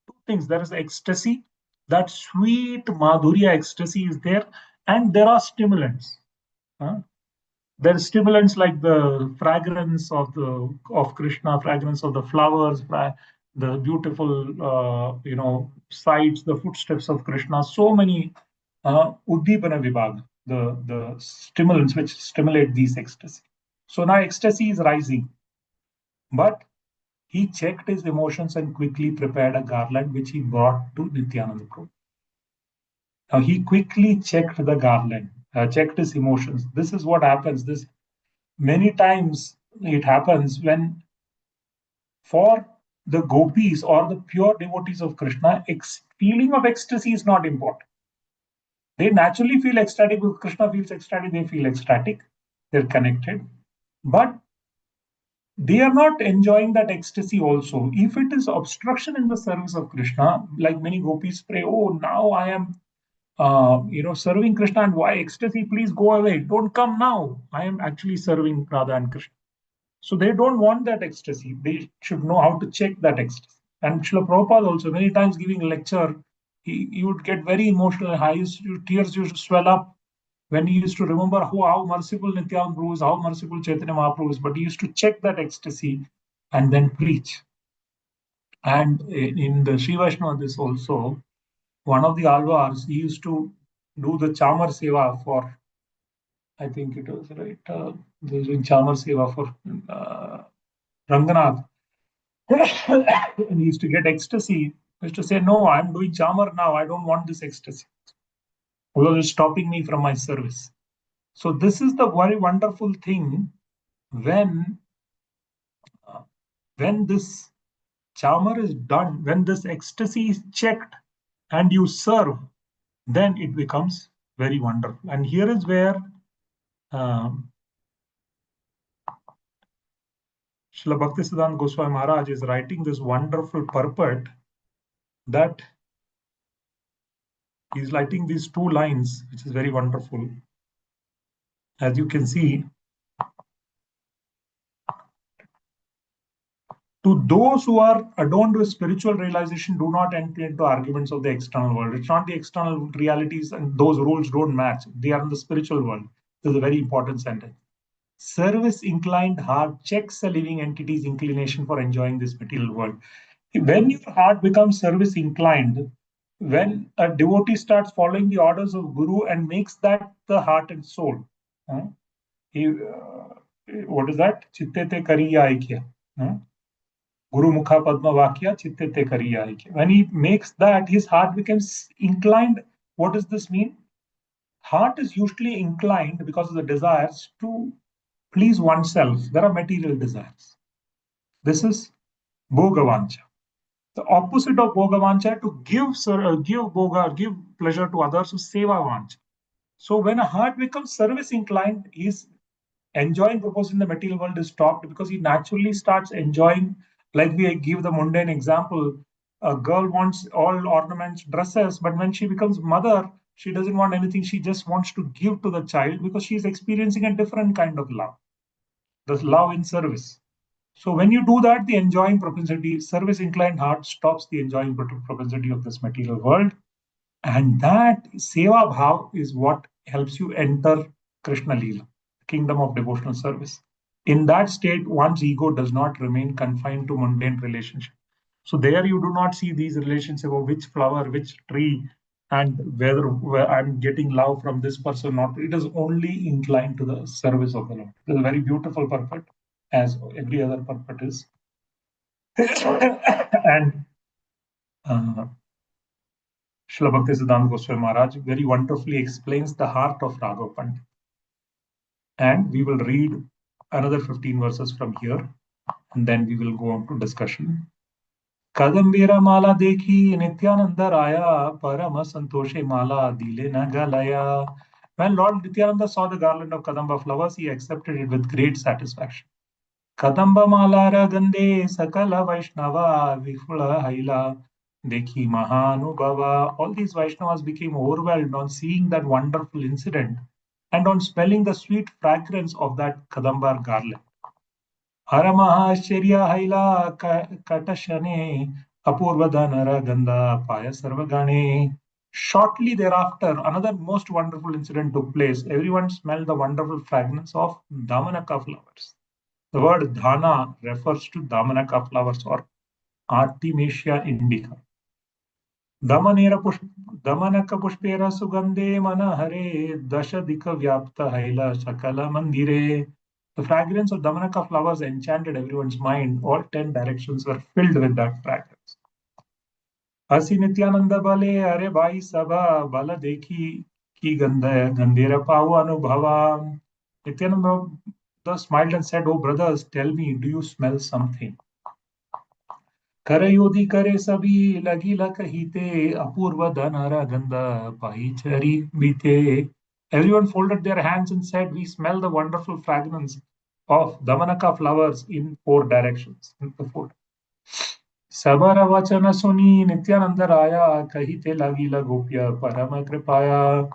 two things. There is ecstasy, that sweet Madhurya ecstasy is there, and there are stimulants. There are stimulants like the fragrance of Krishna, fragrance of the flowers, the beautiful sights, the footsteps of Krishna. So many Uddipana Vibhag, the stimulants which stimulate these ecstasy. So now ecstasy is rising, but he checked his emotions and quickly prepared a garland which he brought to Nityananda Prabhu. Now he quickly checked the garland, checked his emotions. This is what happens. This many times it happens when, for the gopis or the pure devotees of Krishna, feeling of ecstasy is not important. They naturally feel ecstatic because Krishna feels ecstatic, they feel ecstatic, they're connected. But they are not enjoying that ecstasy also. If it is obstruction in the service of Krishna, like many gopis pray, oh, now I am serving Krishna, and why ecstasy? Please go away. Don't come now. I am actually serving Radha and Krishna. So they don't want that ecstasy. They should know how to check that ecstasy. And Srila Prabhupada also, many times giving lecture, he would get very emotional. Tears used to swell up when he used to remember how merciful Nityananda Prabhu is, how merciful Chaitanya Mahaprabhu is. But he used to check that ecstasy and then preach. And in the Sri Vaishnava, this also, one of the Alvars, he used to do the Chamar Seva for, I think it was right, doing Chamar Seva for Ranganath. And he used to get ecstasy. He used to say, no, I'm doing Chamar now. I don't want this ecstasy. Because it's stopping me from my service. So this is the very wonderful thing when this Chamar is done, when this ecstasy is checked and you serve, then it becomes very wonderful. And here is where Srila Bhaktisiddhanta Goswami Maharaj is writing this wonderful purport, that he's writing these two lines, which is very wonderful. As you can see, to those who are adorned with spiritual realization, do not enter into arguments of the external world. It's not the external realities, and those rules don't match. They are in the spiritual world. This is a very important sentence. Service-inclined heart checks a living entity's inclination for enjoying this material world. When your heart becomes service-inclined, when a devotee starts following the orders of Guru and makes that the heart and soul, what is that? Chittete kariya aikya. Guru Mukha Padma Vakya Chittete Kariya aikya. When he makes that, his heart becomes inclined. What does this mean? Heart is usually inclined because of the desires to please oneself. There are material desires. This is Bhogavancha. The opposite of Bhogavancha, to give Bhoga, give pleasure to others, is Sevavancha. So when a heart becomes service inclined, he's enjoying purpose in the material world is stopped, because he naturally starts enjoying. Like we give the mundane example, a girl wants all ornaments, dresses, but when she becomes mother, she doesn't want anything. She just wants to give to the child because she's experiencing a different kind of love, the love in service. So when you do that, the enjoying propensity, service inclined heart stops the enjoying propensity of this material world. And that Seva Bhav is what helps you enter Krishna Leela, kingdom of devotional service. In that state, one's ego does not remain confined to mundane relationship. So there you do not see these relationships of which flower, which tree, and whether I'm getting love from this person or not. It is only inclined to the service of the Lord. It is a very beautiful purport, as every other purport is. And Srila Bhaktisiddhanta Goswami Maharaj very wonderfully explains the heart of Raghav Pandit. And we will read another 15 verses from here, and then we will go on to discussion. Kadambira mala dekhi Nityananda raya parama santoshe mala dile na galaya. When Lord Nityananda saw the garland of Kadamba flowers, he accepted it with great satisfaction. Kadamba malara gande sakala Vaishnava vifula haila dekhi mahanubhava. All these Vaishnavas became overwhelmed on seeing that wonderful incident and on smelling the sweet fragrance of that Kadamba garland. Haramahashirya haila katashane apurvadanara ganda paya sarvagane. Shortly thereafter, another most wonderful incident took place. Everyone smelled the wonderful fragrance of Damanaka flowers. The word dhana refers to Damanaka flowers or Artemisia indica. Damanaka pushpera sugandhe manahare dashadika vyapta haila shakala mandire. The fragrance of Damanaka flowers enchanted everyone's mind. All 10 directions were filled with that fragrance. Asi Nityananda bale are bhai sabha bala dekhi ki gandhera pavu anubhava. Nityananda smiled and said, "Oh brothers, tell me, do you smell something?" Karayodi kare sabi lagila kahite apurva dhanara gandha pahichari bite. Everyone folded their hands and said, "We smell the wonderful fragrance of Damanaka flowers in 4 directions." Sabara vachana suni Nityananda raya kahite lagila gopya parama kripaya.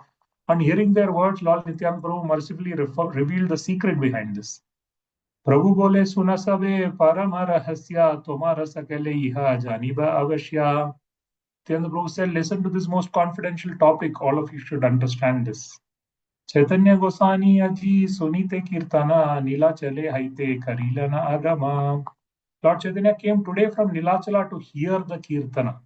On hearing their words, Lord Nityananda Prabhu mercifully revealed the secret behind this. प्रभु बोले सुना सबे परम रहस्य तुम्हारा सकले इहा जानिबा अवश्य. Nityananda Prabhu said, listen to this most confidential topic. All of you should understand this. Chaitanya Gosani aji sunite kirtana nila chale haite karilana agama. Lord Chaitanya came today from Nilachala to hear the kirtana.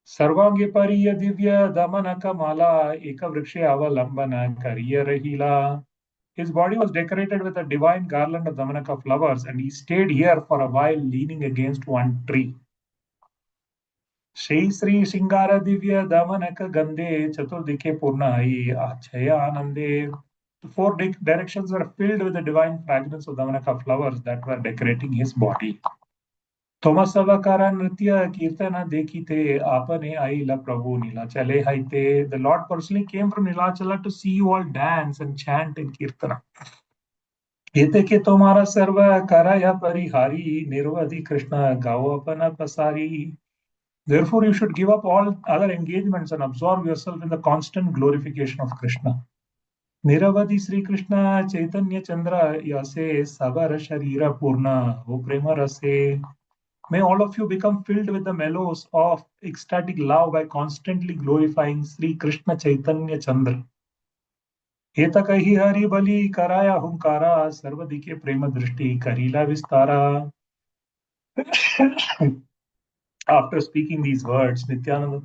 Sarvange pariya divya damanaka mala eka vrikshe avalambana kariya rahila. His body was decorated with a divine garland of Damanaka flowers, and he stayed here for a while leaning against one tree. Shri Sri Shingara Divya Damanaka Gande Chaturdike Purnai Achaya Anande. The 4 directions were filled with the divine fragrance of Damanaka flowers that were decorating his body. Thomasavakara Nritya Kirtana Dekite Apane Aila Prabhu Nilachale Haite. The Lord personally came from Nilachala to see you all dance and chant in Kirtana. Ete ke tomara sarva karaya parihari nirvadi Krishna gavapana pasari. Therefore, you should give up all other engagements and absorb yourself in the constant glorification of Krishna. Niravadi Sri Krishna Chaitanya Chandra Yase Savara Sharira Purna O Prema Rase. May all of you become filled with the mellows of ecstatic love by constantly glorifying Sri Krishna Chaitanya Chandra. Etakahi hari bali karaya hunkara sarvadike prema drishti karila vistara. After speaking these words, Nityananda.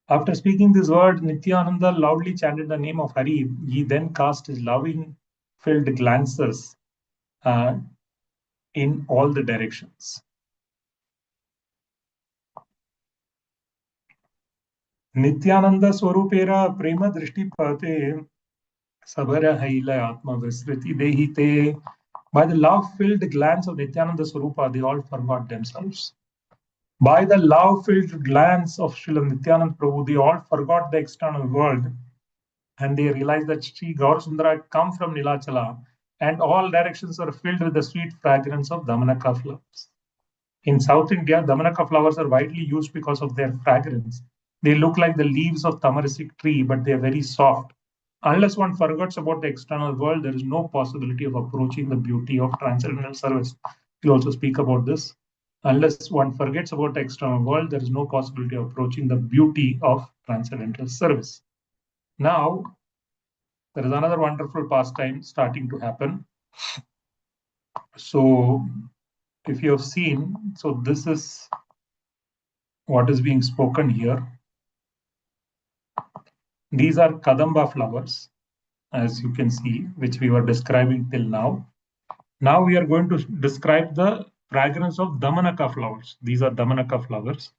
After speaking these words, Nityananda loudly chanted the name of Hari. He then cast his loving-filled glances in all the directions. Nityananda Swarupera Prema Drishti Pate Sabara Haila Atma Visriti Dehite. By the love-filled glance of Nityananda Swarupa, they all forgot themselves. By the love-filled glance of Srila Nityananda Prabhu, they all forgot the external world, and they realized that Sri Gaurasundara had come from Nilachala, and all directions were filled with the sweet fragrance of Damanaka flowers. In South India, Damanaka flowers are widely used because of their fragrance. They look like the leaves of tamarisk tree, but they are very soft. Unless one forgets about the external world, there is no possibility of approaching the beauty of transcendental service. We'll also speak about this. Unless one forgets about the external world, there is no possibility of approaching the beauty of transcendental service. Now, there is another wonderful pastime starting to happen. So, if you have seen, so this is what is being spoken here. These are Kadamba flowers, as you can see, which we were describing till now. Now we are going to describe the fragrance of Damanaka flowers. These are Damanaka flowers,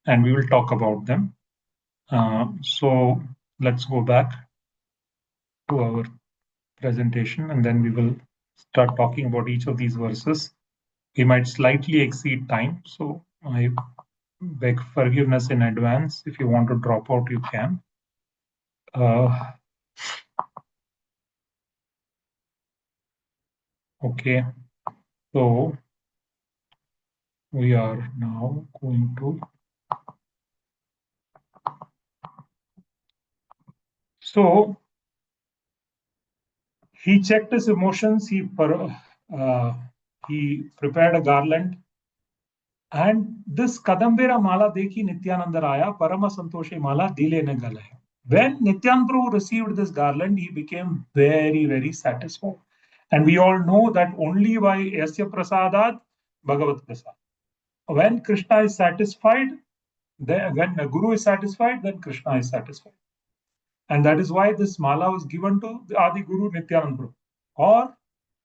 and we will talk about them. So let's go back to our presentation and then we will start talking about each of these verses. We might slightly exceed time, so I beg forgiveness in advance. If you want to drop out, you can. Okay, so we are now going to. So he checked his emotions. He prepared a garland, and this Kadambera Mala Deki Nityananda Raya Parama Santoshe Mala Dile Nagala. When Nityananda Prabhu received this garland, he became very, very satisfied. And we all know that only by Yasya Prasadat, Bhagavat Prasad. When Krishna is satisfied, when the Guru is satisfied, then Krishna is satisfied. And that is why this mala was given to the Adi Guru Nityananda Prabhu. Or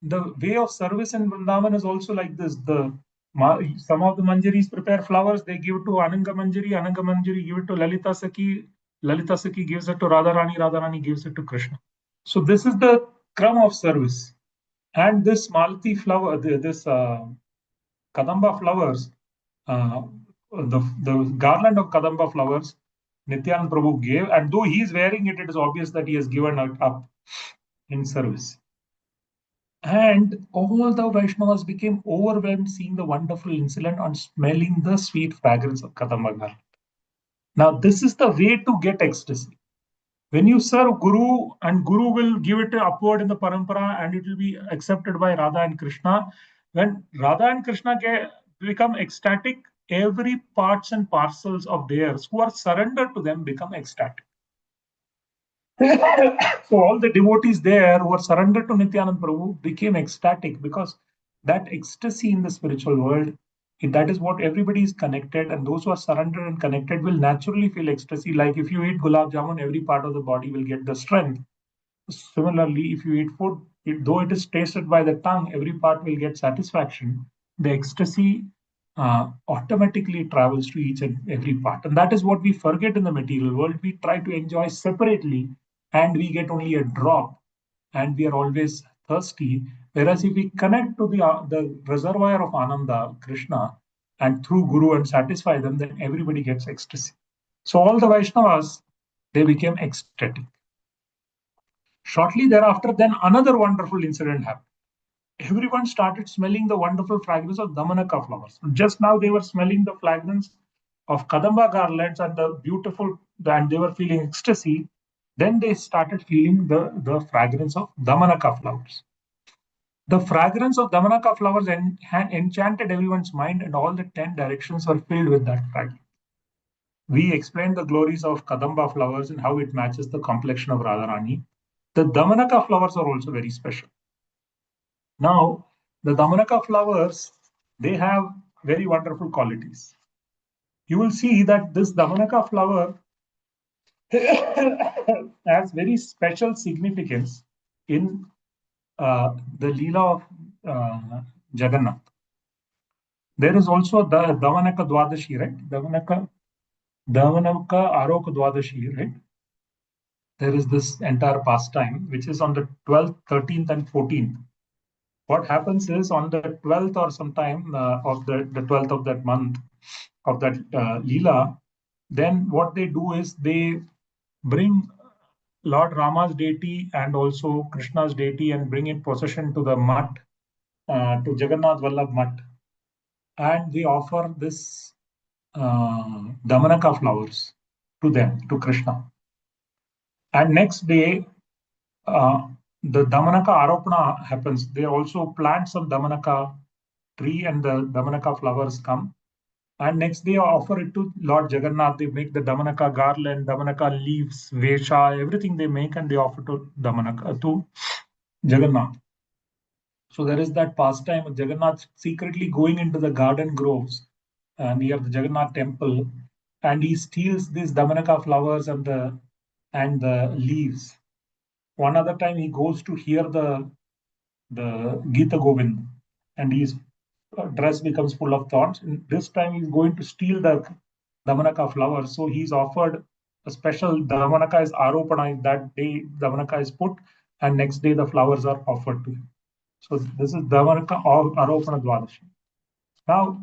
the way of service in Vrindavan is also like this. Some of the Manjaris prepare flowers, they give it to Ananga Manjari give it to Lalita Saki gives it to Radharani gives it to Krishna. So this is the crumb of service. And this Malati flower, this Kadamba flowers, the garland of Kadamba flowers, Nityananda Prabhu gave, and though he is wearing it, it is obvious that he has given it up in service. And all the Vaishnavas became overwhelmed seeing the wonderful incident and smelling the sweet fragrance of Kadamba garland. Now, this is the way to get ecstasy. When you serve Guru, and Guru will give it upward in the parampara, and it will be accepted by Radha and Krishna. When Radha and Krishna become ecstatic, every parts and parcels of theirs who are surrendered to them become ecstatic. So all the devotees there who are surrendered to Nityananda Prabhu became ecstatic because that ecstasy in the spiritual world, that is what everybody is connected, and those who are surrendered and connected will naturally feel ecstasy. Like if you eat gulab jamun, every part of the body will get the strength. Similarly, if you eat food, though it is tasted by the tongue, every part will get satisfaction. The ecstasy automatically travels to each and every part. And that is what we forget in the material world. We try to enjoy separately and we get only a drop and we are always thirsty. Whereas if we connect to the reservoir of Ananda, Krishna, and through Guru and satisfy them, then everybody gets ecstasy. So all the Vaishnavas, they became ecstatic. Shortly thereafter, then another wonderful incident happened. Everyone started smelling the wonderful fragrance of Damanaka flowers. Just now they were smelling the fragrance of Kadamba garlands and the beautiful, and they were feeling ecstasy. Then they started feeling the fragrance of Damanaka flowers. The fragrance of Damanaka flowers enchanted everyone's mind, and all the 10 directions were filled with that fragrance. We explained the glories of Kadamba flowers and how it matches the complexion of Radharani. The Damanaka flowers are also very special. Now, the Damanaka flowers, they have very wonderful qualities. You will see that this Damanaka flower has very special significance in the Leela of Jagannath. There is also the Damanaka Dwadashi, right? Damanaka Aroka Dwadashi, right? There is this entire pastime, which is on the 12th, 13th, and 14th. What happens is on the 12th or sometime of the 12th of that month, of that Leela, then what they do is they bring Lord Rama's deity and also Krishna's deity and bring in procession to the Mutt, to Jagannath Vallabh Mutt. And they offer this Damanaka flowers to them, to Krishna. And next day, the Damanaka Aropana happens. They also plant some Damanaka tree and the Damanaka flowers come. And next day offer it to Lord Jagannath. They make the Damanaka garland, Damanaka leaves, Vesha, everything they make and they offer to to Jagannath. So there is that pastime of Jagannath secretly going into the garden groves near the Jagannath temple, and he steals these Damanaka flowers and the leaves. One other time he goes to hear the Gita Govind, and his dress becomes full of thorns. And this time he's going to steal the Damanaka flowers. So he's offered a special Damanaka is Aropana. That day Damanaka is put, and next day the flowers are offered to him. So this is Damanaka or Aropana Dwadashi. Now,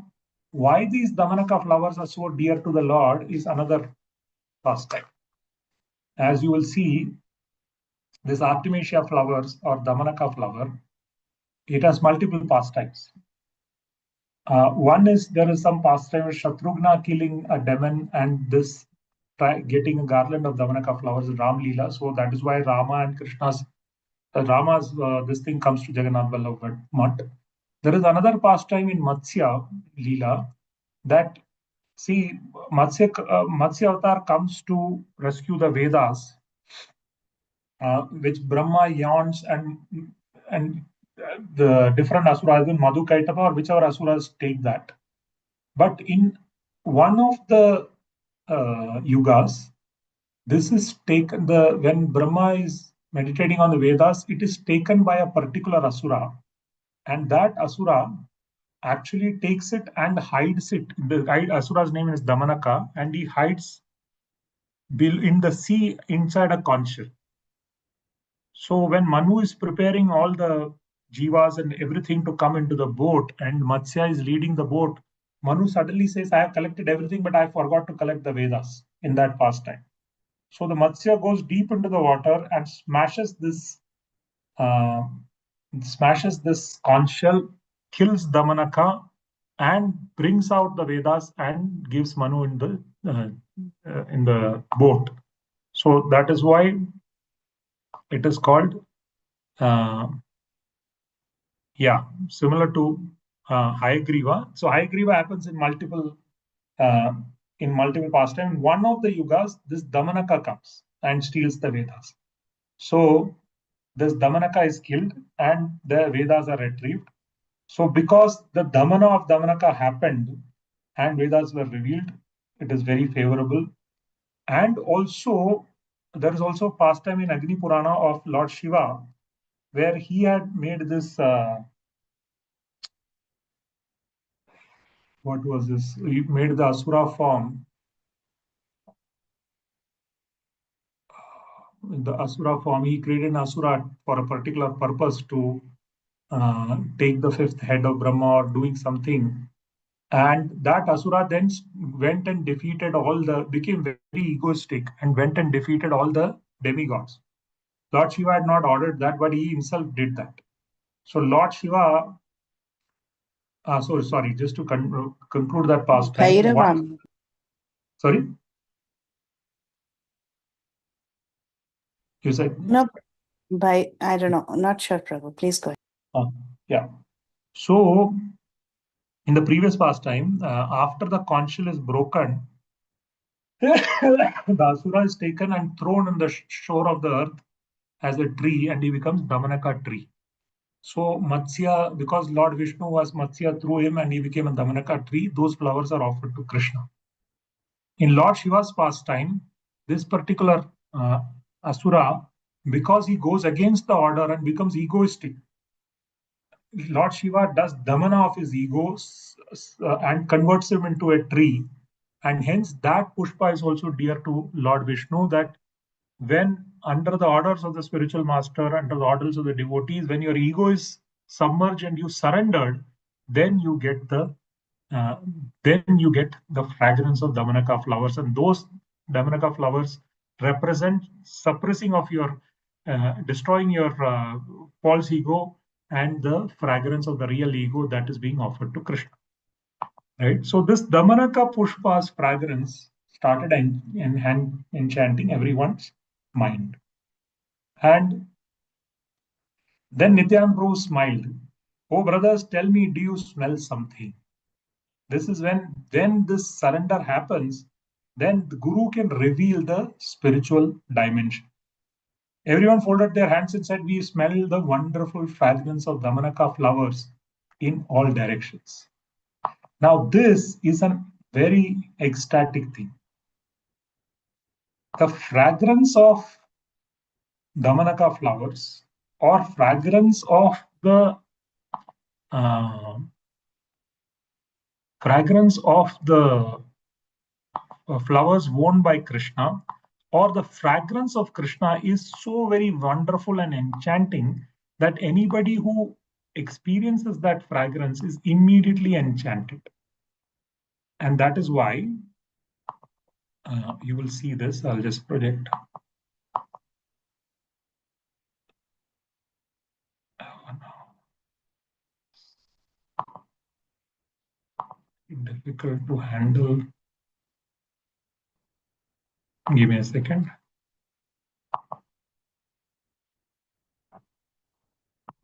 why these Damanaka flowers are so dear to the Lord is another pastime. As you will see, this Artemisia flowers or Damanaka flower, it has multiple pastimes. One is there is some pastime of Shatrughna killing a demon and this getting a garland of Damanaka flowers in Ram Leela. So that is why Rama and Krishna's this thing comes to Jagannath Vallabh Mutt. There is another pastime in Matsya Leela that Matsya Avatar comes to rescue the Vedas, which Brahma yawns and the different asuras, Madhu Kaitapa or whichever asuras take that. But in one of the yugas, this is taken when Brahma is meditating on the Vedas, it is taken by a particular asura, and that asura actually takes it and hides it. The asura's name is Damanaka, and he hides in the sea inside a conch shell. So when Manu is preparing all the jivas and everything to come into the boat, and Matsya is leading the boat, Manu suddenly says, I have collected everything, but I forgot to collect the Vedas in that pastime. So the Matsya goes deep into the water and smashes this conch shell, kills Damanaka, and brings out the Vedas and gives Manu in the boat. So that is why it is called, similar to Hayagriva. So Hayagriva happens in multiple pastimes. One of the yugas, this Damanaka comes and steals the Vedas. So this Damanaka is killed and the Vedas are retrieved. So because the Damana of Damanaka happened and Vedas were revealed, it is very favorable. And also, there is also pastime in Agni Purana of Lord Shiva, where he had made this, what was this? He made the Asura form. The Asura form, he created an Asura for a particular purpose to take the fifth head of Brahma or doing something. And that Asura then went and defeated became very egoistic and went and defeated all the demigods. Lord Shiva had not ordered that, but he himself did that. So Lord Shiva, sorry, just to conclude that pastime. Sorry? You said? No, I don't know. Not sure, Prabhu. Please go ahead. Yeah. So in the previous pastime, after the conch shell is broken, the Asura is taken and thrown on the shore of the earth as a tree, and he becomes Damanaka tree. So Matsya, because Lord Vishnu was Matsya through him and he became a Damanaka tree, those flowers are offered to Krishna. In Lord Shiva's pastime, this particular Asura, because he goes against the order and becomes egoistic, Lord Shiva does Damana of his ego and converts him into a tree. And hence that Pushpa is also dear to Lord Vishnu, that when under the orders of the spiritual master, under the orders of the devotees, when your ego is submerged and you surrendered, then you get the fragrance of Damanaka flowers, and those Damanaka flowers represent suppressing of your, destroying your false ego and the fragrance of the real ego that is being offered to Krishna. Right. So this Damanaka Pushpa's fragrance started enchanting everyone's mind. And then Nityananda Prabhu smiled. Oh, brothers, tell me, do you smell something? This is when this surrender happens, then the Guru can reveal the spiritual dimension. Everyone folded their hands and said, we smell the wonderful fragrance of Damanaka flowers in all directions. Now, this is a very ecstatic thing. The fragrance of Damanaka flowers or fragrance of the flowers worn by Krishna or the fragrance of Krishna is so very wonderful and enchanting that anybody who experiences that fragrance is immediately enchanted. And that is why you will see this. I'll just project. Difficult to handle. Give me a second.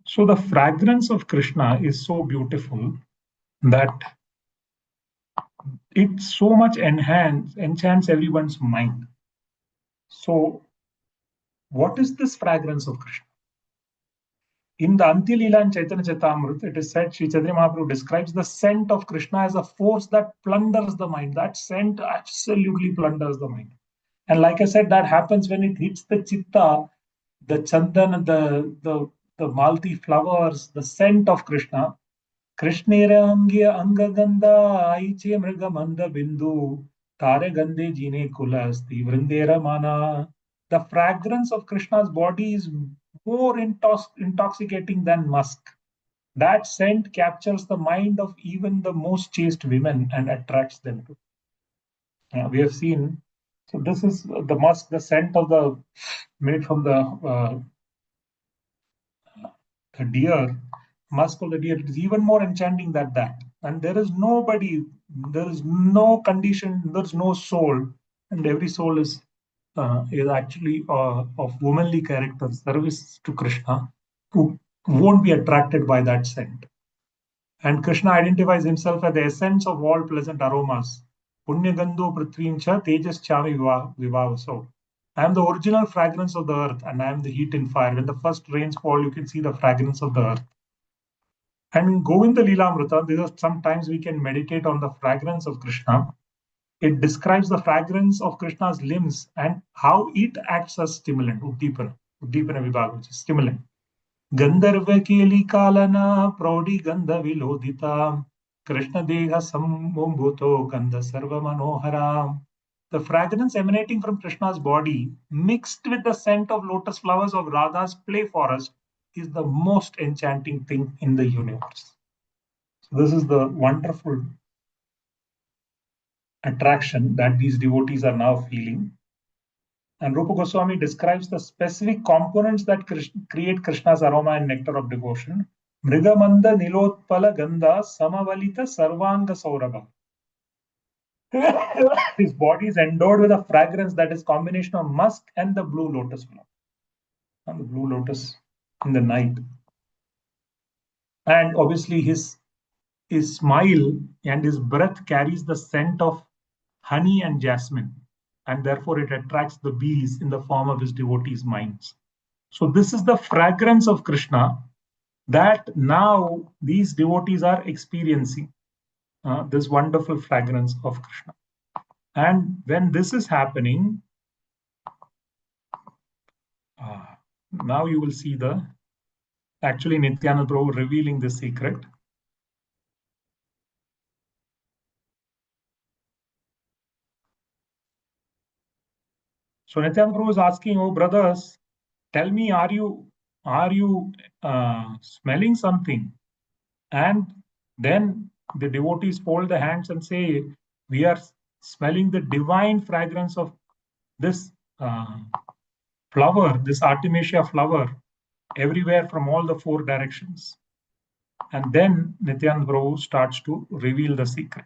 So the fragrance of Krishna is so beautiful that it so much enchants everyone's mind. So what is this fragrance of Krishna? In the Antya Leela and Chaitanya Charitamrita, it is said, Sri Chaitanya Mahaprabhu describes the scent of Krishna as a force that plunders the mind. That scent absolutely plunders the mind. And like I said, that happens when it hits the chitta, the chandan, the malti flowers, the scent of Krishna. Krishnera angya angaganda aiche mrigamanda bindu tare gande jine kulasti vrindera mana. The fragrance of Krishna's body is more intoxicating than musk. That scent captures the mind of even the most chaste women and attracts them to. We have seen. So this is the musk, the scent of the made from the deer, musk of the deer. It is even more enchanting than that. And there is nobody, there is no condition, there is no soul, and every soul is actually of womanly character, service to Krishna, who won't be attracted by that scent. And Krishna identifies himself as the essence of all pleasant aromas. Punya gandho prithvim cha tejas chami vivavaso. I am the original fragrance of the earth, and I am the heat and fire. When the first rains fall, you can see the fragrance of the earth. And in Govinda Lilamrita, there are sometimes we can meditate on the fragrance of Krishna. It describes the fragrance of Krishna's limbs and how it acts as stimulant, Uddipana Vibhaga, which is stimulant. Gandharva Keli Kalana Praudi Gandha Vilodita Krishna Deha Sambhuto Gandha Sarva Manohara. The fragrance emanating from Krishna's body, mixed with the scent of lotus flowers of Radha's play forest, is the most enchanting thing in the universe. So this is the wonderful attraction that these devotees are now feeling. And Rupa Goswami describes the specific components that create Krishna's aroma and nectar of devotion. Mrigamanda Nilotpala Gandha Samavalita Sarvanga Saurabha. His body is endowed with a fragrance that is combination of musk and the blue lotus flower. And the blue lotus in the night. And obviously his smile and his breath carries the scent of honey and jasmine, and therefore it attracts the bees in the form of his devotees' minds. So this is the fragrance of Krishna that now these devotees are experiencing, this wonderful fragrance of Krishna. And when this is happening, now you will see actually Nityananda Prabhu revealing the secret. So Nityananda Prabhu is asking, oh brothers, tell me, are you smelling something? And then the devotees fold their hands and say, we are smelling the divine fragrance of this flower, this Artemisia flower, everywhere from all the four directions. And then Nityananda Prabhu starts to reveal the secret.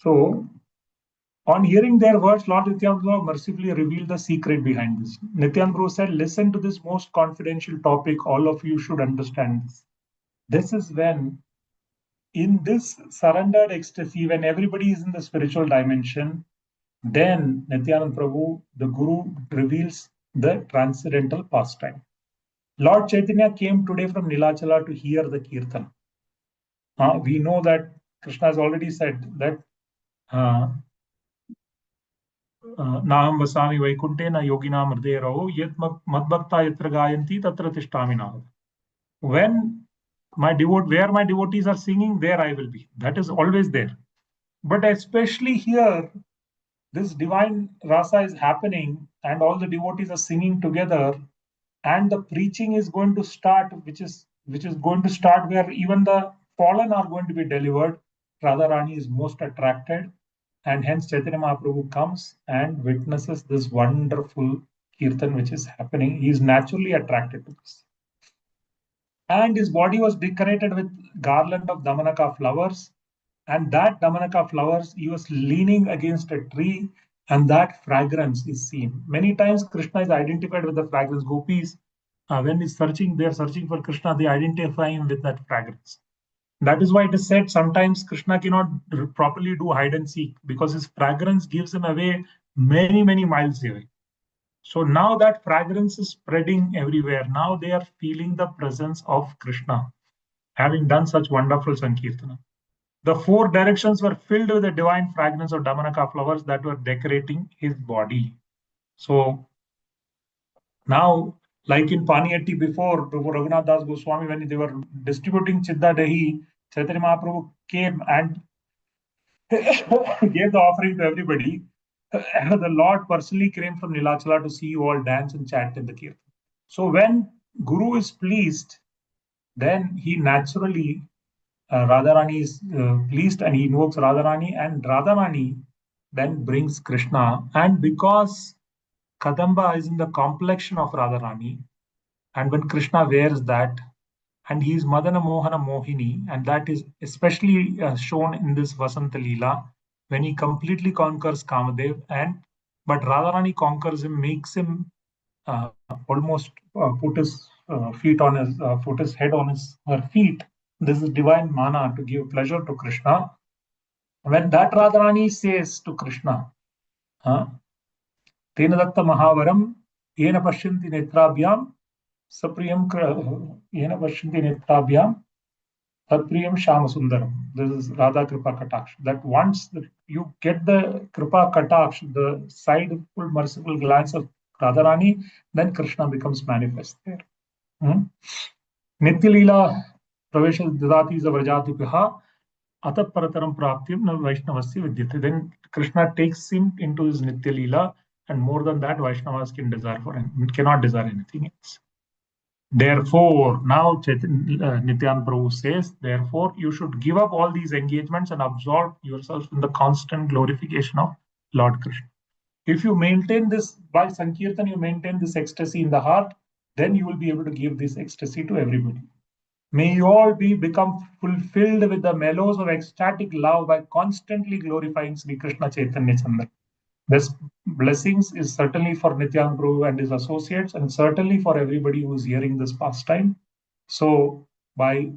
So, on hearing their words, Lord Nityananda Prabhu mercifully revealed the secret behind this. Nityananda Prabhu said, listen to this most confidential topic. All of you should understand this. This is when, in this surrendered ecstasy, when everybody is in the spiritual dimension, then Nityananda Prabhu, the Guru, reveals the transcendental pastime. Lord Chaitanya came today from Nilachala to hear the Kirtan. We know that Krishna has already said that Naham vasami vaikunte na yoginam hridaya raho yet madbhakta yatra gayanti tatra tishtami naham. When where my devotees are singing, there I will be. That is always there. But especially here, this divine rasa is happening, and all the devotees are singing together, and the preaching is going to start, which is going to start where even the fallen are going to be delivered. Radharani is most attracted, and hence Chaitanya Mahaprabhu comes and witnesses this wonderful kirtan which is happening. He is naturally attracted to this. And his body was decorated with garland of Damanaka flowers. And that Damanaka flowers, he was leaning against a tree, and that fragrance is seen. Many times Krishna is identified with the fragrance. Gopis, when they're searching for Krishna, they identify him with that fragrance. That is why it is said sometimes Krishna cannot properly do hide and seek because his fragrance gives him away many, many miles away. So now that fragrance is spreading everywhere. Now they are feeling the presence of Krishna, having done such wonderful Sankirtana. The four directions were filled with the divine fragrance of Damanaka flowers that were decorating his body. So now, like in Paniyatti before Raghunath Das Goswami, when they were distributing Chitta Dahi, Chaitanya Mahaprabhu came and gave the offering to everybody. The Lord personally came from Nilachala to see you all dance and chant in the kirtan. So when Guru is pleased, then he naturally, Radharani is pleased and he invokes Radharani, and Radharani then brings Krishna. And because Kadamba is in the complexion of Radharani, and when Krishna wears that, and he is Madana Mohana Mohini, and that is especially shown in this Vasanta Leela, when he completely conquers Kamadev, but Radharani conquers him, makes him almost put his put his head on her feet. This is divine mana to give pleasure to Krishna. When that Radharani says to Krishna, Tena datta mahavaram yena pashyanti netrabhyam sapriyam yena pashyanti netrabhyam sapriyam shama sundaram. This is Radha Kripa Kataksh. That once you get the Kripa Kataksh, the sideful merciful glance of Radharani, then Krishna becomes manifest there. Nitya Leela Pravesha Dadati Zavrajati Atap Parataram Praptyam na Vaishnavasya Vidyate. Then Krishna takes him into his Nitya Leela, and more than that, Vaishnavas cannot desire anything else. Therefore, now Nityan Prabhu says, therefore, you should give up all these engagements and absorb yourself in the constant glorification of Lord Krishna. If you maintain this by Sankirtan, you maintain this ecstasy in the heart, then you will be able to give this ecstasy to everybody. May you all become fulfilled with the mellows of ecstatic love by constantly glorifying Sri Krishna Chaitanya Chandra. This blessings is certainly for Nityan Prabhu and his associates, and certainly for everybody who is hearing this pastime. So, by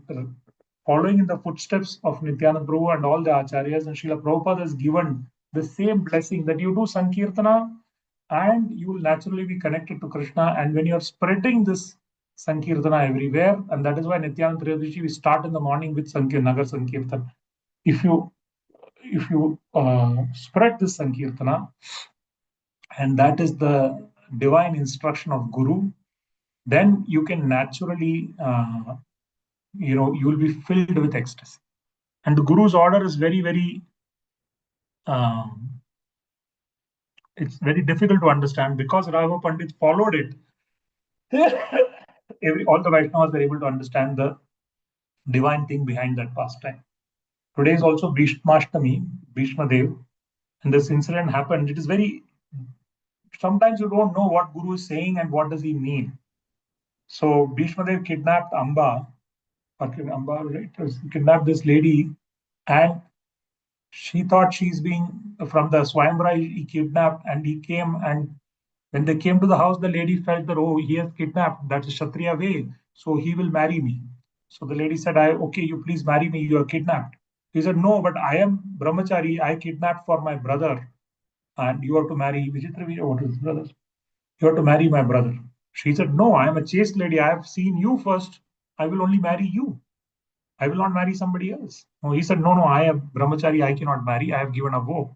following in the footsteps of Nityananda Prabhu and all the acharyas, and Srila Prabhupada has given the same blessing that you do Sankirtana and you will naturally be connected to Krishna. And when you are spreading this Sankirtana everywhere, and that is why Nityananda Triyodashi we start in the morning with Nagar Sankirtan. If you spread this Sankirtana, and that is the divine instruction of Guru, then you can naturally, you will be filled with ecstasy. And the Guru's order is very, very, it's very difficult to understand because Raghava Pandit followed it. All the Vaishnavas were able to understand the divine thing behind that pastime. Today is also Bhishmashtami, Bhishma Dev, and this incident happened. It is very, sometimes you don't know what Guru is saying and what does he mean. So Bhishma Dev kidnapped Amba, right? Kidnapped this lady, and she thought she's being from the Swayamvara. He kidnapped, and he came, and when they came to the house, the lady felt that, oh, he has kidnapped. That's a Kshatriya way, so he will marry me. So the lady said, okay, you please marry me. You are kidnapped. He said, no, but I am brahmachari. I kidnapped for my brother, and you have to marry Vichitra. What is his brother? You have to marry my brother. She said, no, I am a chaste lady. I have seen you first. I will only marry you. I will not marry somebody else. No, he said, no, I am brahmachari. I cannot marry. I have given a vow.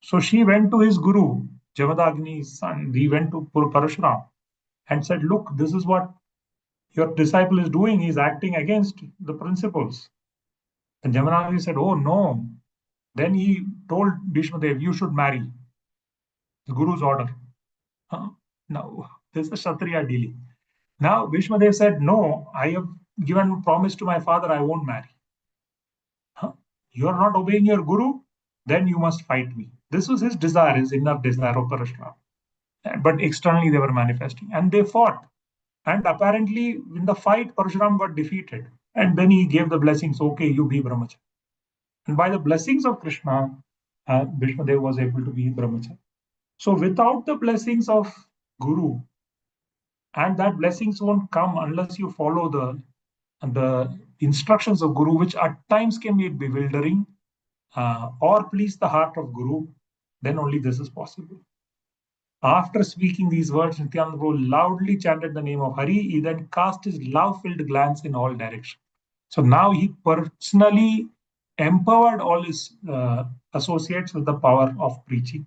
So she went to his guru, Jamadagni's son. He went to Parashuram and said, look, this is what your disciple is doing, he's acting against the principles. And Jamanati said, oh no. Then he told Bhishma Dev, you should marry. The Guru's order. Now, this is Kshatriya dealing. Now, Bhishma Dev said, no, I have given promise to my father, I won't marry. You are not obeying your Guru, then you must fight me. This was his desire, his inner desire of Parashuram. But externally they were manifesting. And they fought. And apparently, in the fight, Parashuram got defeated. And then he gave the blessings, okay, you be Brahmachari. And by the blessings of Krishna, Bhishma Dev was able to be Brahmachari. So without the blessings of Guru, and that blessings won't come unless you follow the instructions of Guru, which at times can be bewildering, or please the heart of Guru, then only this is possible. After speaking these words, Nityananda Prabhu loudly chanted the name of Hari. He then cast his love-filled glance in all directions. So now he personally empowered all his associates with the power of preaching.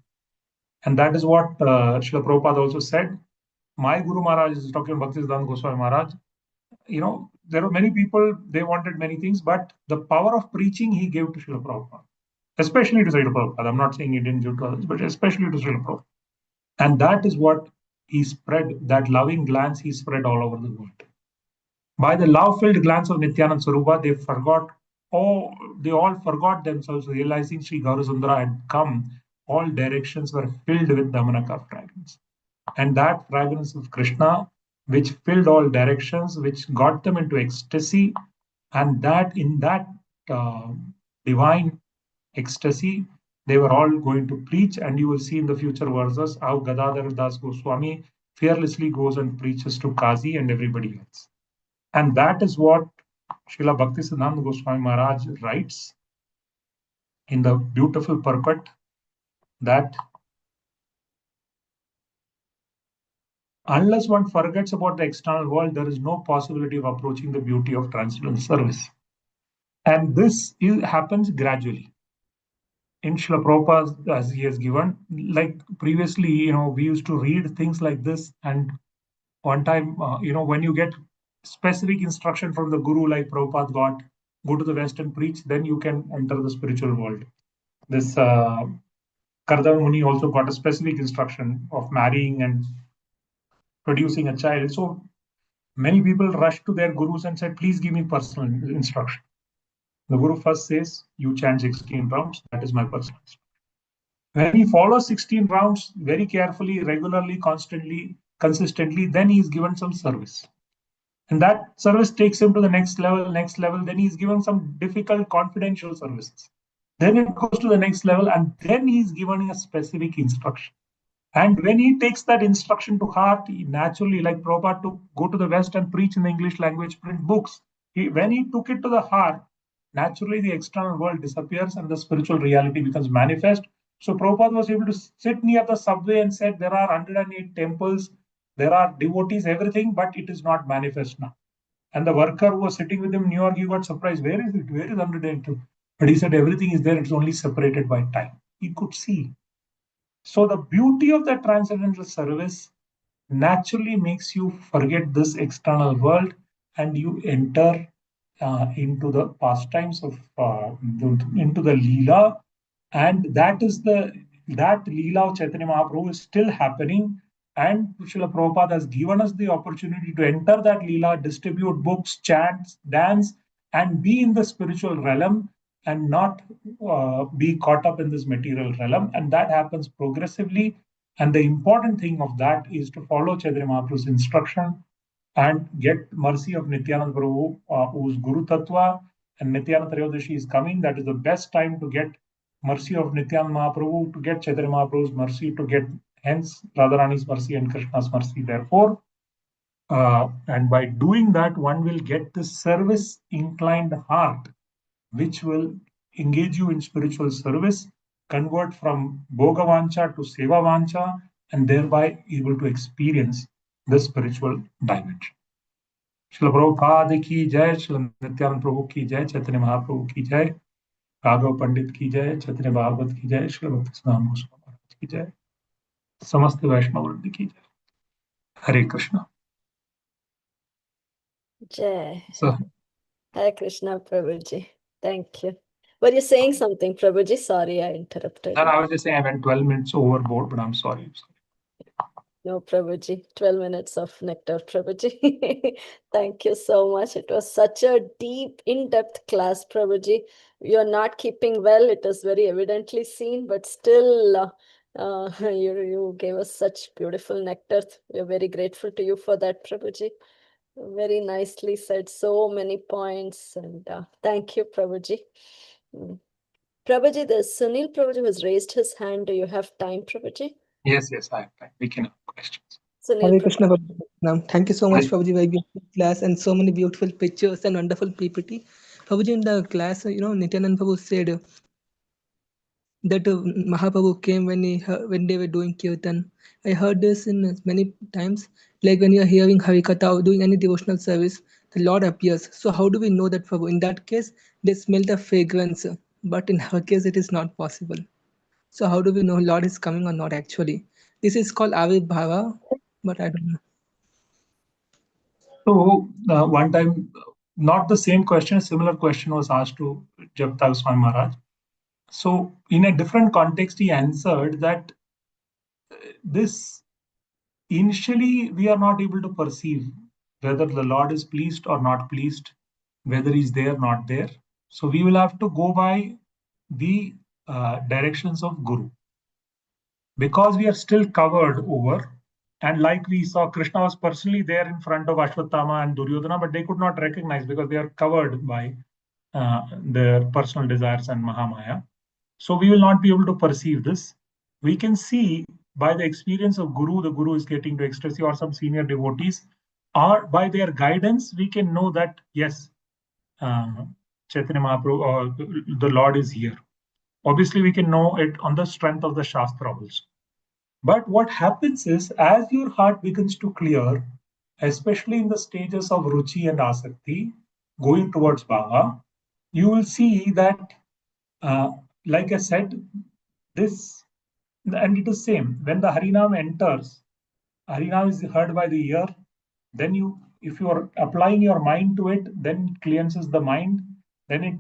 And that is what Srila Prabhupada also said. My Guru Maharaj is talking about Bhaktisiddhanta Goswami Maharaj. You know, there are many people, they wanted many things, but the power of preaching he gave to Srila Prabhupada, especially to Srila Prabhupada. I'm not saying he didn't give to others, but especially to Srila Prabhupada. And that is what he spread, that loving glance he spread all over the world. By the love-filled glance of Nityananda Sarupa, they all forgot themselves, realizing Sri Gaurasundara had come. All directions were filled with Damanaka fragrance. And that fragrance of Krishna, which filled all directions, which got them into ecstasy, and that in that divine ecstasy, they were all going to preach, and you will see in the future verses how Gadadhar Das Goswami fearlessly goes and preaches to Kazi and everybody else. And that is what Srila Bhaktisiddhanta Goswami Maharaj writes in the beautiful purport, that unless one forgets about the external world, there is no possibility of approaching the beauty of transcendental service. And this happens gradually. In Srila Prabhupada, as he has given, like previously, we used to read things like this. And one time, when you get specific instruction from the Guru, like Prabhupada got, go to the West and preach, then you can enter the spiritual world. This Kardav Muni also got a specific instruction of marrying and producing a child. So many people rushed to their gurus and said, please give me personal instruction. The Guru first says, you chant 16 rounds, that is my personal instruction. When he follows 16 rounds very carefully, regularly, constantly, consistently, then he is given some service. And that service takes him to the next level, then he is given some difficult confidential services. Then it goes to the next level, and then he is given a specific instruction. And when he takes that instruction to heart, he naturally, like Prabhupada, to go to the West and preach in the English language, print books. When he took it to the heart, naturally the external world disappears and the spiritual reality becomes manifest. So Prabhupada was able to sit near the subway and said, there are 108 temples, there are devotees, everything, but it is not manifest now. And the worker who was sitting with him in New York, he got surprised. Where is it? Where is 102? But he said, everything is there. It's only separated by time. He could see. So the beauty of the transcendental service naturally makes you forget this external world, and you enter into the pastimes of into the Leela, and that Leela of Chaitanya Mahaprabhu is still happening. And Srila Prabhupada has given us the opportunity to enter that Leela, distribute books, chants, dance, and be in the spiritual realm and not be caught up in this material realm. And that happens progressively. And the important thing of that is to follow Chaitanya Mahaprabhu's instruction and get mercy of Nityananda Prabhu, who's Guru Tattva, and Nityananda Trayodashi is coming. That is the best time to get mercy of Nityananda Mahaprabhu, to get Chaitanya Mahaprabhu's mercy, to get hence Radharani's mercy and Krishna's mercy. Therefore, and by doing that, one will get this service inclined heart, which will engage you in spiritual service, convert from Bhogavancha to Sevavancha, and thereby able to experience the spiritual dimension. Srila Prabhupada ki jai, Srila Nityananda Prabhu ki jai, Chaitanya Mahaprabhu ki jai, Raghav Pandit ki jai, Chaitanya Bhagavat ki jai, Srila Bhaktisiddhanta Goswami Maharaj ki jai, Samasta Vaishnava Vrind ki jai. Hare Krishna. Jai. So, Hare Krishna, Prabhuji. Thank you. Were you saying something, Prabhuji? Sorry, I interrupted then you. I was just saying I went 12 minutes overboard, but I'm sorry. No, Prabhuji. 12 minutes of nectar, Prabhuji. Thank you so much. It was such a deep, in-depth class, Prabhuji. You're not keeping well. It is very evidently seen, but still, you gave us such beautiful nectar. We're very grateful to you for that, Prabhuji. Very nicely said, so many points, and thank you, Prabhuji. Prabhuji, there's Sunil Prabhuji has raised his hand. Do you have time, Prabhuji? Yes, I have time. We can have questions. Sunil Hare Prabhuji. Krishna, Prabhuji. Thank you so much, Hi. Prabhuji, for a beautiful class and so many beautiful pictures and wonderful PPT. Prabhuji, in the class, Nityanand Prabhu said that Mahaprabhu came when they were doing kirtan. I heard this in many times, like when you are hearing Harikatha or doing any devotional service, the Lord appears. So how do we know that, Prabhu? In that case, they smell the fragrance, but in her case, it is not possible. So how do we know Lord is coming or not actually? This is called Avibhava, but I don't know. So one time, not the same question, a similar question was asked to Japtal Swami Maharaj. So in a different context, he answered that this initially we are not able to perceive whether the Lord is pleased or not pleased, whether he's there or not there. So we will have to go by the directions of Guru. Because we are still covered over, and like we saw, Krishna was personally there in front of Ashwatthama and Duryodhana, but they could not recognize because they are covered by their personal desires and Mahamaya. So we will not be able to perceive this. We can see by the experience of Guru, the Guru is getting to ecstasy, or some senior devotees, or by their guidance, we can know that yes, Chaitanya Mahaprabhu or the Lord is here. Obviously, we can know it on the strength of the Shastra also. But what happens is, as your heart begins to clear, especially in the stages of Ruchi and Asakti, going towards Bhava, you will see that, like I said, this, and it is same. When the Harinam enters, Harinam is heard by the ear, then you, if you are applying your mind to it, then it cleanses the mind, then it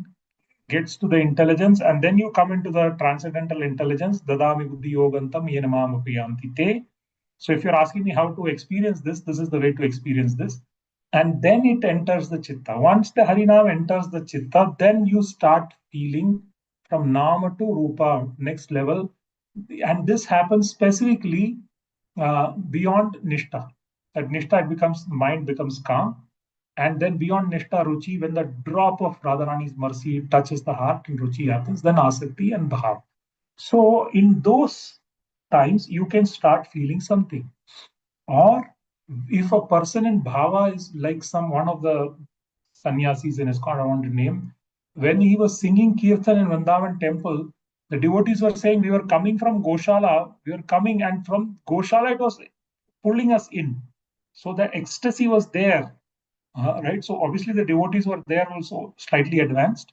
gets to the intelligence, and then you come into the transcendental intelligence, dadami buddhi yogantam yenamam apiyanti te. So if you're asking me how to experience this, this is the way to experience this. And then it enters the chitta. Once the Harinam enters the chitta, then you start feeling from Nama to Rupa, next level. And this happens specifically beyond Nishta. At Nishta, it becomes, the mind becomes calm. And then beyond Nishta, Ruchi, when the drop of Radharani's mercy touches the heart and Ruchi happens, then Asakti and Bhav. So in those times, you can start feeling something. Or if a person in Bhava is like one of the sannyasis in ISKCON, I want to name, when he was singing Kirtan in Vrindavan temple, the devotees were saying we were coming from Goshala, we were coming, and from Goshala it was pulling us in. So the ecstasy was there, right? So obviously the devotees were there also slightly advanced,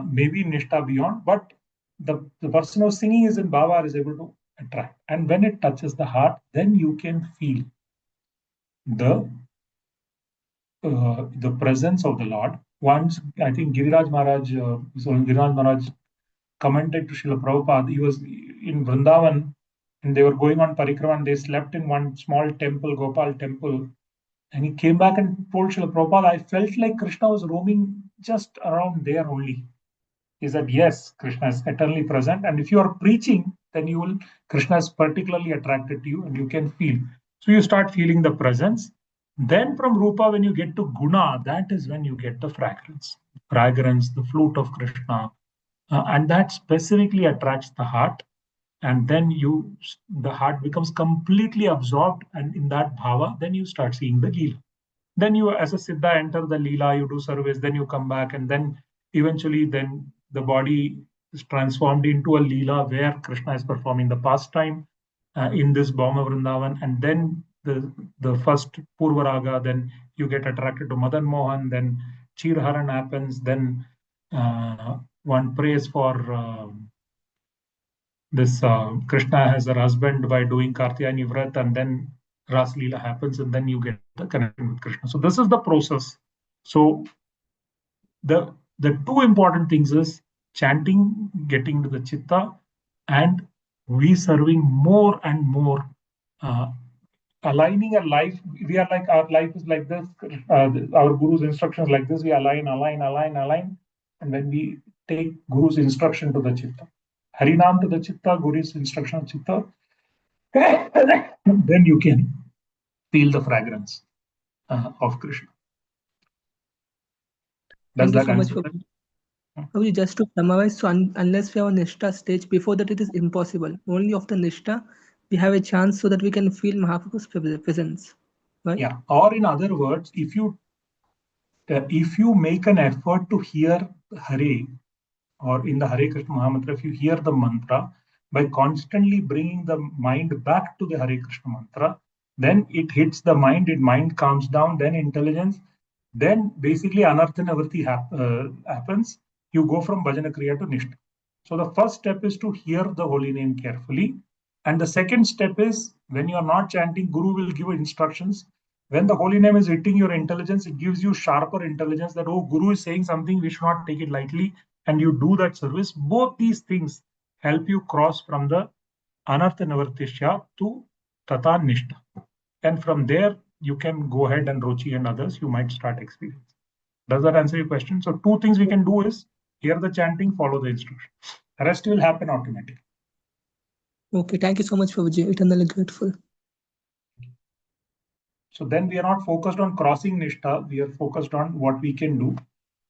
maybe Nishta beyond, but the person who's singing is in Bhava is able to attract. And when it touches the heart, then you can feel the presence of the Lord. Once, I think Giriraj Maharaj commented to Srila Prabhupada. He was in Vrindavan and they were going on parikrama and they slept in one small temple, Gopal temple. And he came back and told Srila Prabhupada, I felt like Krishna was roaming just around there only. He said, yes, Krishna is eternally present. And if you are preaching, then Krishna is particularly attracted to you and you can feel. So you start feeling the presence. Then from Rupa, when you get to Guna, that is when you get the fragrance, the flute of Krishna. And that specifically attracts the heart. And then the heart becomes completely absorbed. And in that bhava, then you start seeing the Leela. Then you, as a Siddha, enter the Leela, you do service, then you come back. And then eventually, then the body is transformed into a Leela where Krishna is performing the pastime in this Bhauma Vrindavan. And then the first Purvaraga, then you get attracted to Madan Mohan, then Chirharan happens, then one prays for this Krishna as her husband by doing Caitanya Vrat, and then Ras Leela happens, and then you get the connection with Krishna. So this is the process. So the two important things is chanting, getting to the chitta, and we serving more and more, aligning our life. We are like, our life is like this. Our Guru's instructions like this. We align. And when we take Guru's instruction to the chitta, Harinam to the chitta, Guru's instruction to chitta, then you can feel the fragrance of Krishna. Does Thank you that so much answer for that? Prabhuji, just to summarize, so unless we have a Nishtha stage, before that it is impossible. Only after Nishtha, we have a chance so that we can feel Mahaprabhu's presence. Right? Yeah. Or in other words, if you make an effort to hear Hare, or in the Hare Krishna Mahamantra, if you hear the mantra by constantly bringing the mind back to the Hare Krishna mantra, then it hits the mind calms down, then intelligence, then basically Anartha Navritti happens. You go from Bhajana Kriya to Nishtha. So the first step is to hear the holy name carefully. And the second step is, when you are not chanting, Guru will give instructions. When the holy name is hitting your intelligence, it gives you sharper intelligence that, oh, Guru is saying something, we should not take it lightly. And you do that service. Both these things help you cross from the Anartha Navrittishya to Tata Nishtha. And from there, you can go ahead, and Rochi and others, you might start experiencing. Does that answer your question? So two things we can do is hear the chanting, follow the instruction. The rest will happen automatically. Okay, thank you so much, Prabhuji. Eternally grateful. So then we are not focused on crossing Nishtha, we are focused on what we can do,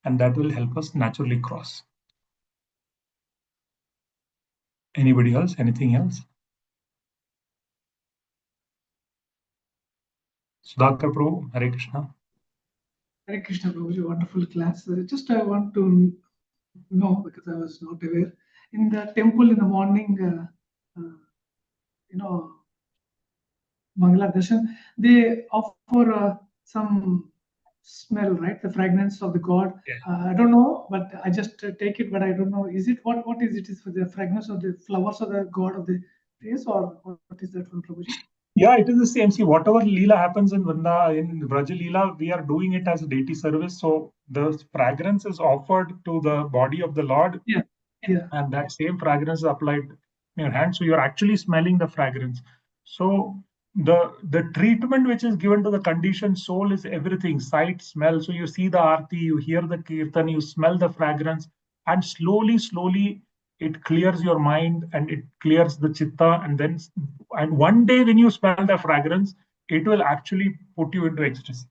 and that will help us naturally cross. Anybody else? Anything else? Sudhakar Prabhu, Hare Krishna. Hare Krishna, Prabhuji, wonderful class. Just I want to know, because I was not aware, in the temple in the morning, Mangala Darshan, they offer some smell, right? The fragrance of the god. Yeah. I don't know, but I just take it, but I don't know. Is it what is it? Is for the fragrance of the flowers of the god of the place, or what is that from Prabhuji? Yeah, it is the same. See, whatever Leela happens in Vraja Leela, we are doing it as a deity service. So the fragrance is offered to the body of the Lord. Yeah. And that same fragrance is applied in your hand. So you're actually smelling the fragrance. So the treatment which is given to the conditioned soul is everything: sight, smell. So you see the arti, you hear the kirtan, you smell the fragrance, and slowly it clears your mind and it clears the chitta. And one day when you smell the fragrance, it will actually put you into ecstasy.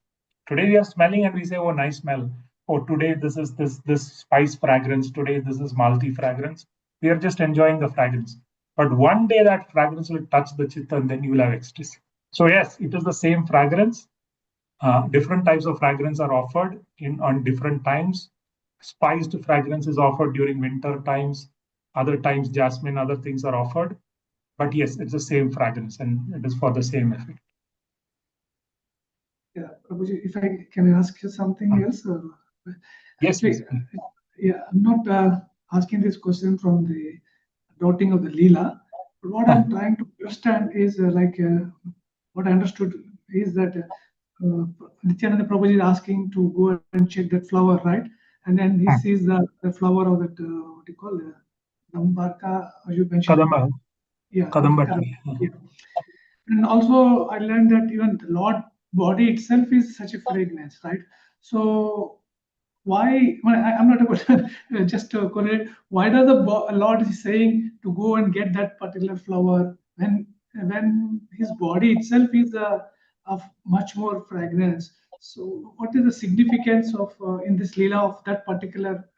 Today we are smelling and we say, oh, nice smell. Oh, today this is this spice fragrance. Today this is malti fragrance. We are just enjoying the fragrance. But one day that fragrance will touch the chitta, and then you will have ecstasy. So yes, it is the same fragrance. Different types of fragrance are offered on different times. Spiced fragrance is offered during winter times. Other times jasmine, other things are offered. But yes, it's the same fragrance, and it is for the same effect. Yeah, Prabhuji, if I can ask you something else. Yes, Actually, yes. yeah, I'm not asking this question from the doubting of the Leela, but what I'm trying to understand is what I understood is that Nityananda Prabhuji is asking to go and check that flower, right? And then he sees the flower of that, what do you call it? Nambarka, you mentioned. Kadamba. Yeah, Kadamba Kadamba, tree. yeah. And also, I learned that even the Lord body itself is such a fragrance, right? So why? Well, I'm not able to just to correlate. Why does the Lord is saying to go and get that particular flower when His body itself is of much more fragrance? So, what is the significance of in this lila of that particular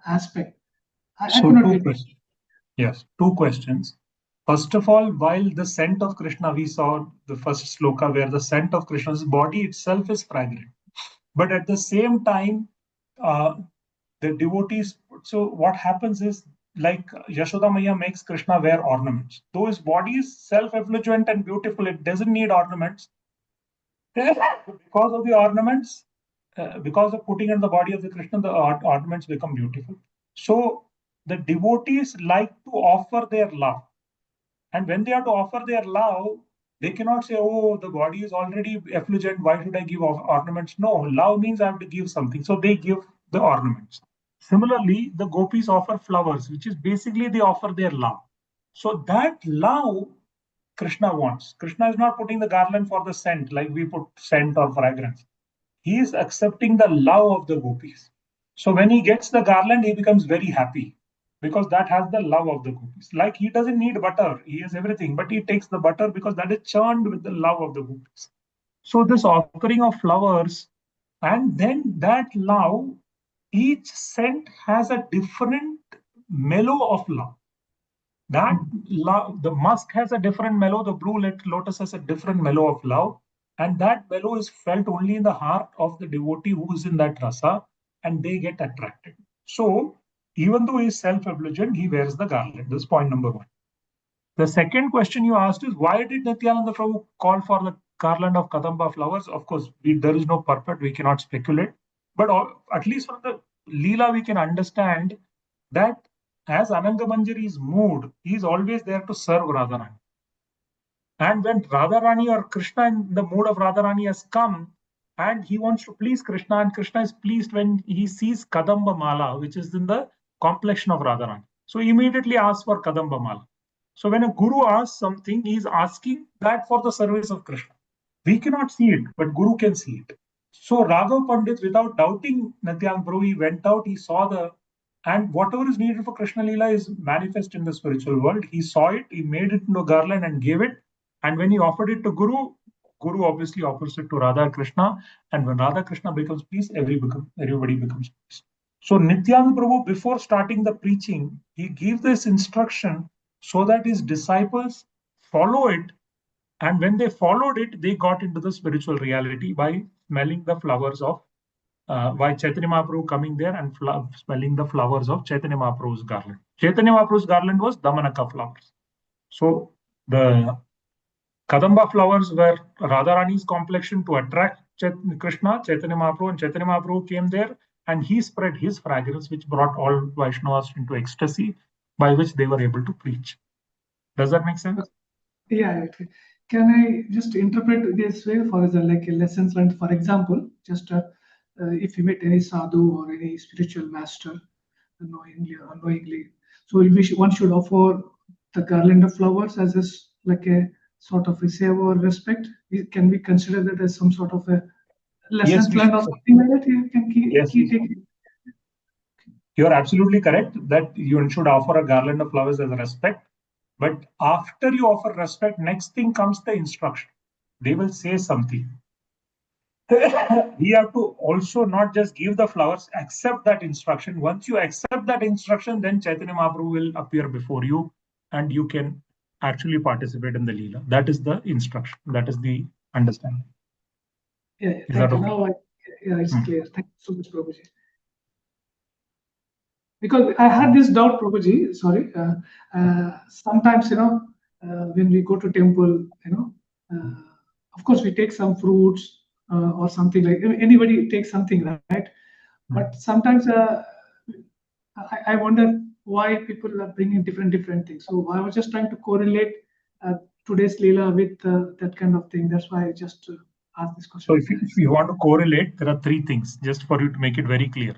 aspect? I So could not two get it. questions. Yes, two questions. First of all, while the scent of Krishna, we saw the first sloka where the scent of Krishna's body itself is fragrant. But at the same time, the devotees, so what happens is, like Yashoda Maya makes Krishna wear ornaments. Though his body is self-effulgent and beautiful, it doesn't need ornaments. Because of the ornaments, because of putting in the body of the Krishna, the ornaments become beautiful. So the devotees like to offer their love. And when they are to offer their love, They cannot say, oh, the body is already effulgent, why should I give ornaments? No, love means I have to give something. So they give the ornaments. Similarly, the gopis offer flowers, which is basically they offer their love. So that love Krishna wants. Krishna is not putting the garland for the scent, like we put scent or fragrance. He is accepting the love of the gopis. So when he gets the garland, he becomes very happy because that has the love of the gopis. Like he doesn't need butter, he has everything, but he takes the butter because that is churned with the love of the gopis. So this offering of flowers and then that love, each scent has a different mellow of love. That love, the musk has a different mellow, the blue lotus has a different mellow of love, and that mellow is felt only in the heart of the devotee who is in that rasa, and they get attracted. So, even though he is self-effulgent, he wears the garland. This is point number one. The second question you asked is why did Nityananda Prabhu call for the garland of Kadamba flowers? Of course, there is no purport, we cannot speculate. But at least from the Leela, we can understand that as Ananga Manjari is moved, he is always there to serve Radharani. And when Radharani or Krishna in the mood of Radharani has come, and he wants to please Krishna, and Krishna is pleased when he sees Kadamba Mala, which is in the complexion of Radharani. So he immediately asks for Kadamba Mala. So when a guru asks something, he is asking that for the service of Krishna. We cannot see it, but Guru can see it. So Raghav Pandit, without doubting Nityananda Prabhu, he went out, he saw and whatever is needed for Krishna Leela is manifest in the spiritual world. He saw it, he made it into a garland and gave it. And when he offered it to Guru, Guru obviously offers it to Radha Krishna. And when Radha Krishna becomes peace, everybody becomes peace. So Nityananda Prabhu, before starting the preaching, he gave this instruction so that his disciples follow it. And when they followed it, they got into the spiritual reality by smelling the flowers of by Chaitanya Mahaprabhu coming there and smelling the flowers of Chaitanya Mahaprabhu's garland. Chaitanya Mahaprabhu's garland was Damanaka flowers. So the Kadamba flowers were Radharani's complexion to attract Krishna. Chaitanya Mahaprabhu and Chaitanya Mahaprabhu came there and he spread his fragrance, which brought all Vaishnavas into ecstasy, by which they were able to preach. Does that make sense? Yeah. Okay. Can I just interpret this way for like a lessons learned? For example, just if you meet any sadhu or any spiritual master, knowingly or unknowingly, so one should offer the garland of flowers as like a sort of a savor or respect. Can we consider that as some sort of a lessons learned or something like that? You can keep You're absolutely correct that you should offer a garland of flowers as a respect. But after you offer respect, next thing comes the instruction. They will say something. We have to also not just give the flowers, accept that instruction. Once you accept that instruction, then Chaitanya Mahaprabhu will appear before you and you can actually participate in the Leela. That is the instruction. That is the understanding. Yeah, is that okay? Now it's clear. Thank you so much, Prabhuji. Because I had this doubt, Prabhuji, sorry. Sometimes, when we go to temple, of course we take some fruits or something like anybody takes something, right? But sometimes I wonder why people are bringing different things. So I was just trying to correlate today's Leela with that kind of thing. That's why I just asked this question. So if you want to correlate, there are three things, just for you to make it very clear.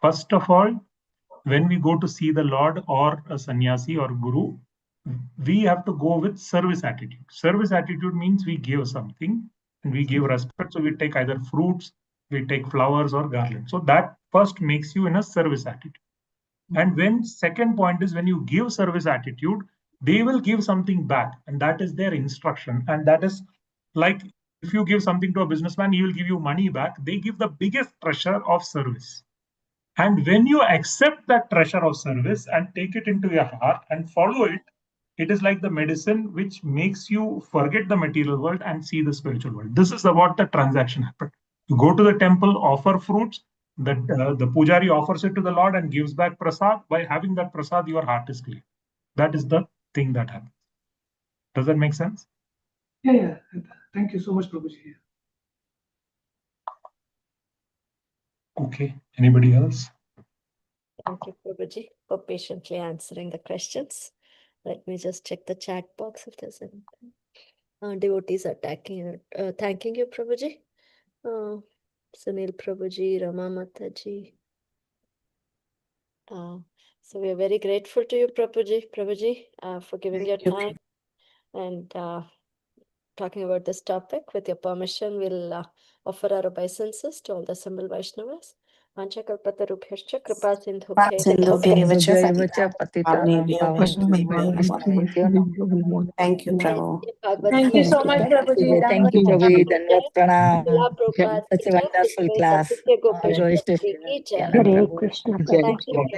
First of all, when we go to see the Lord or a sannyasi or guru, we have to go with service attitude. Service attitude means we give something and we give respect. So we take either fruits, we take flowers or garland. So that first makes you in a service attitude. And when second point is when you give service attitude, they will give something back, and that is their instruction. And that is like if you give something to a businessman, he will give you money back. They give the biggest treasure of service. And when you accept that treasure of service and take it into your heart and follow it, it is like the medicine which makes you forget the material world and see the spiritual world. This is what the transaction happened. You go to the temple, offer fruits, the pujari offers it to the Lord and gives back prasad. By having that prasad, your heart is clear. That is the thing that happens. Does that make sense? Yeah. Thank you so much, Prabhuji. Okay. Anybody else? Thank you, Prabhuji, for patiently answering the questions. Let me just check the chat box if there's anything. devotees are thanking you, Prabhuji. Sunil Prabhuji, Rama Mataji. So we are very grateful to you, Prabhuji, for giving your time and talking about this topic. With your permission, we'll offer our obeisances to all the assembled Vaishnavas. Vanchakalpatarubhyascha kripa Sindhubhyeva patitanam pavanebhyo. Thank you, Prabhu. Thank you so much, Prabhuji. Thank you, Prabhu. Dandavat pranam. Prabhupada Such a wonderful class. Gopesh Joyous to ki jai. Hare Krishna. Thank you.